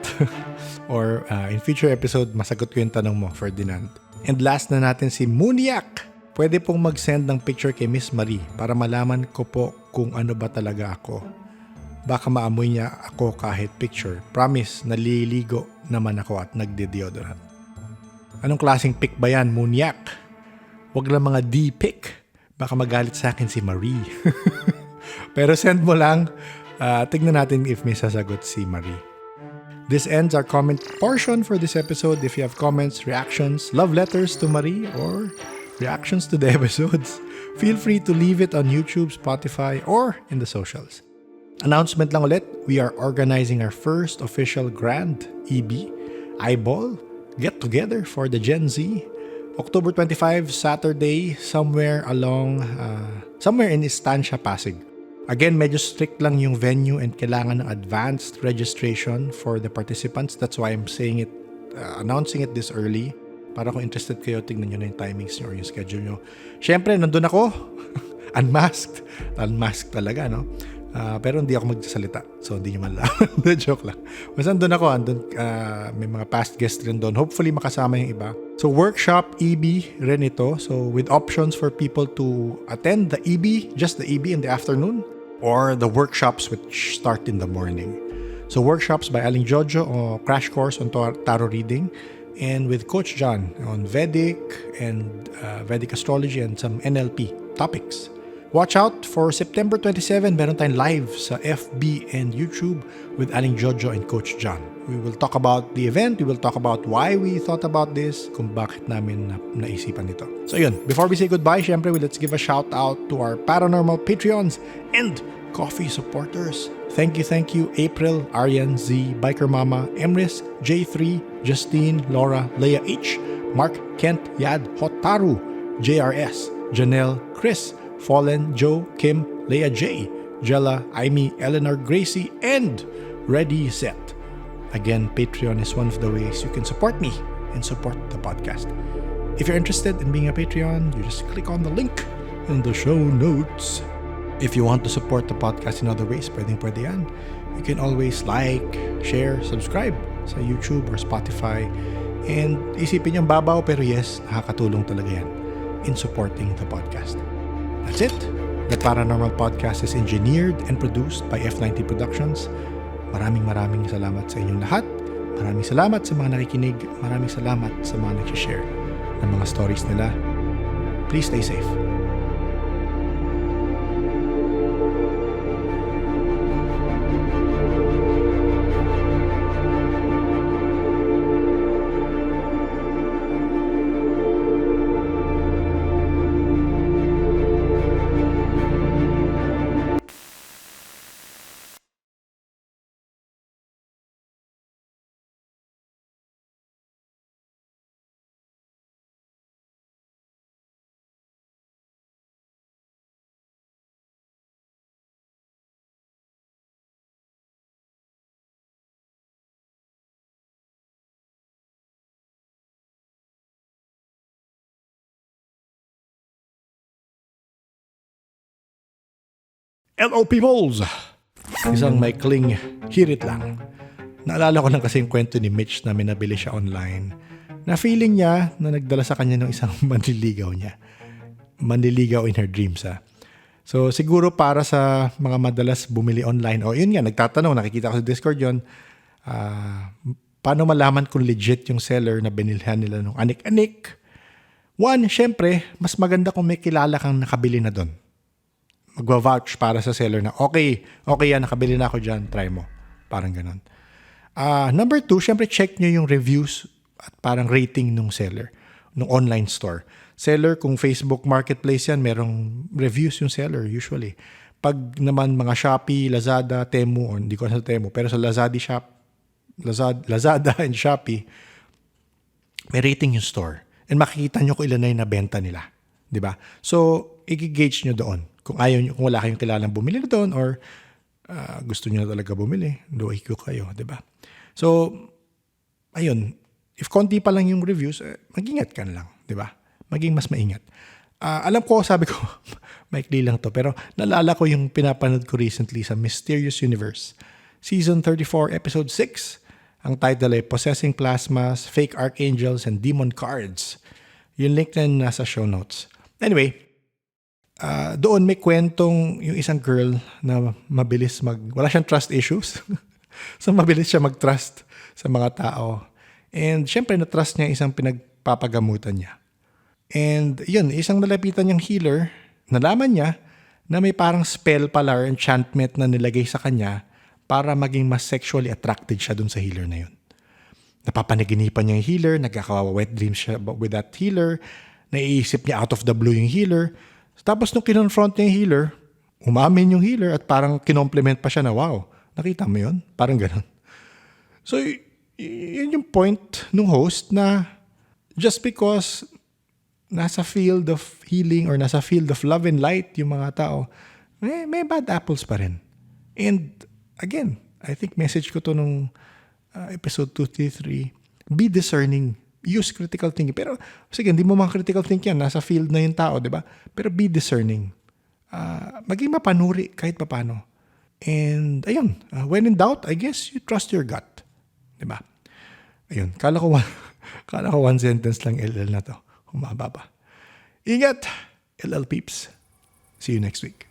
or in future episode, masagot ko yung tanong mo, Ferdinand. And last na natin si Muniak. pwede pong mag-send ng picture kay Miss Marie para malaman ko po kung ano ba talaga ako. Baka maamoy niya ako kahit picture. Promise, naliligo naman ako at nagde-deodorant. Anong klaseng pic ba yan, Munyak? Huwag lang mga D-pic. Baka magalit sa akin si Marie. Pero send mo lang. Tignan natin if may sasagot si Marie. This ends our comment portion for this episode. If you have comments, reactions, love letters to Marie, or reactions to the episodes, feel free to leave it on YouTube, Spotify, or in the socials. Announcement lang ulit, we are organizing our first official Grand EB Eyeball Get Together for the Gen Z. October 25, Saturday, somewhere in Estancia, Pasig. Again, medyo strict lang yung venue and kailangan ng advanced registration for the participants. That's why I'm saying it, announcing it this early. Para kung interested kayo, tignan nyo na yung timings nyo or yung schedule nyo. Siyempre, nandun ako. Unmasked. Unmasked talaga, no? Pero hindi ako magsasalita. So, hindi nyo malaman. Joke lang. Mas nandun ako. May mga past guests rin doon. Hopefully, makasama yung iba. So, workshop EB rin ito. So, with options for people to attend the EB, just the EB in the afternoon, or the workshops which start in the morning. So, workshops by Aling Jojo o crash course on tarot reading, and with Coach John on Vedic and Vedic astrology and some NLP topics. Watch out for September 27, meron tayong live sa FB and YouTube with Aling Jojo and Coach John. We will talk about the event, we will talk about why we thought about this, kung bakit namin naisipan ito. So yun, before we say goodbye, syempre, let's give a shout out to our paranormal Patreons and coffee supporters. Thank you, April, Aryan, Z, Biker Mama, Emrys, J3, Justine, Laura, Leia H, Mark, Kent, Yad, Hotaru, JRS, Janelle, Chris, Fallen, Joe, Kim, Leia J, Jella, Aimee, Eleanor, Gracie, and Ready Set. Again, Patreon is one of the ways you can support me and support the podcast. If you're interested in being a Patreon, you just click on the link in the show notes. If you want to support the podcast in other ways, pwede yan. You can always like, share, subscribe sa YouTube or Spotify. And isipin niyang babaw, pero yes, nakakatulong talaga yan in supporting the podcast. That's it. The Paranormal Podcast is engineered and produced by F90 Productions. Maraming salamat sa inyong lahat. Maraming salamat sa mga nakikinig. Maraming salamat sa mga nag-share ng mga stories nila. Please stay safe. Hello, peoples! Isang maikling hirit lang. Naalala ko lang kasi yung kwento ni Mitch na minabili siya online, na feeling niya na nagdala sa kanya ng isang manliligaw niya. Manliligaw in her dreams, ha? So, siguro para sa mga madalas bumili online, o yun nga, nagtatanong, nakikita ko sa Discord yun, paano malaman kung legit yung seller na binilhan nila ng anik-anik? One, syempre, mas maganda kung may kilala kang nakabili na doon. Magwa-vouch para sa seller na, okay yan, nakabili na ako dyan, try mo. Parang ganun. Number 2, syempre check nyo yung reviews at parang rating ng seller, ng online store. Seller, kung Facebook Marketplace yan, merong reviews yung seller usually. Pag naman mga Shopee, Lazada, Temu, o hindi ko sa Temu, pero sa Lazada and Shopee, may rating yung store. And makikita nyo kung ilan na yung nabenta nila. Diba? So, i-gauge nyo doon. Kung kung wala kayong kilalang bumili na doon or gusto nyo na talaga bumili, luwi ko kayo, di ba? So, ayun, if konti pa lang yung reviews, mag-ingat ka na lang, di ba? Maging mas maingat. Alam ko, sabi ko, maikli lang to, pero naalala ko yung pinapanood ko recently sa Mysterious Universe. Season 34, Episode 6. Ang title ay Possessing Plasmas, Fake Archangels, and Demon Cards. Yung link na nasa show notes. Anyway, doon may kwentong yung isang girl na mabilis wala siyang trust issues. So mabilis siya mag-trust sa mga tao. And syempre na-trust niya isang pinagpapagamutan niya. And yun, isang nalapitan niyang healer, nalaman niya na may parang spell pala or enchantment na nilagay sa kanya para maging mas sexually attracted siya dun sa healer na yun. Napapanaginipan niya yung healer, nagkaka-wet dreams siya with that healer, naiisip niya out of the blue yung healer. Tapos nung kinonfront niya yung healer, umamin yung healer at parang kinompliment pa siya na, wow, nakita mo yun? Parang ganun. So, yun yung point ng host na just because nasa field of healing or nasa field of love and light yung mga tao, may bad apples pa rin. And again, I think message ko to nung episode 233, be discerning. Use critical thinking. Pero, sige, hindi mo mga critical thinking yan. Nasa field na yung tao, di ba? Pero be discerning. Maging mapanuri kahit papano. And, ayun, when in doubt, I guess you trust your gut. Di ba? Ayun, kala ko one sentence lang LL na to. Humaba pa. Ingat, LL peeps. See you next week.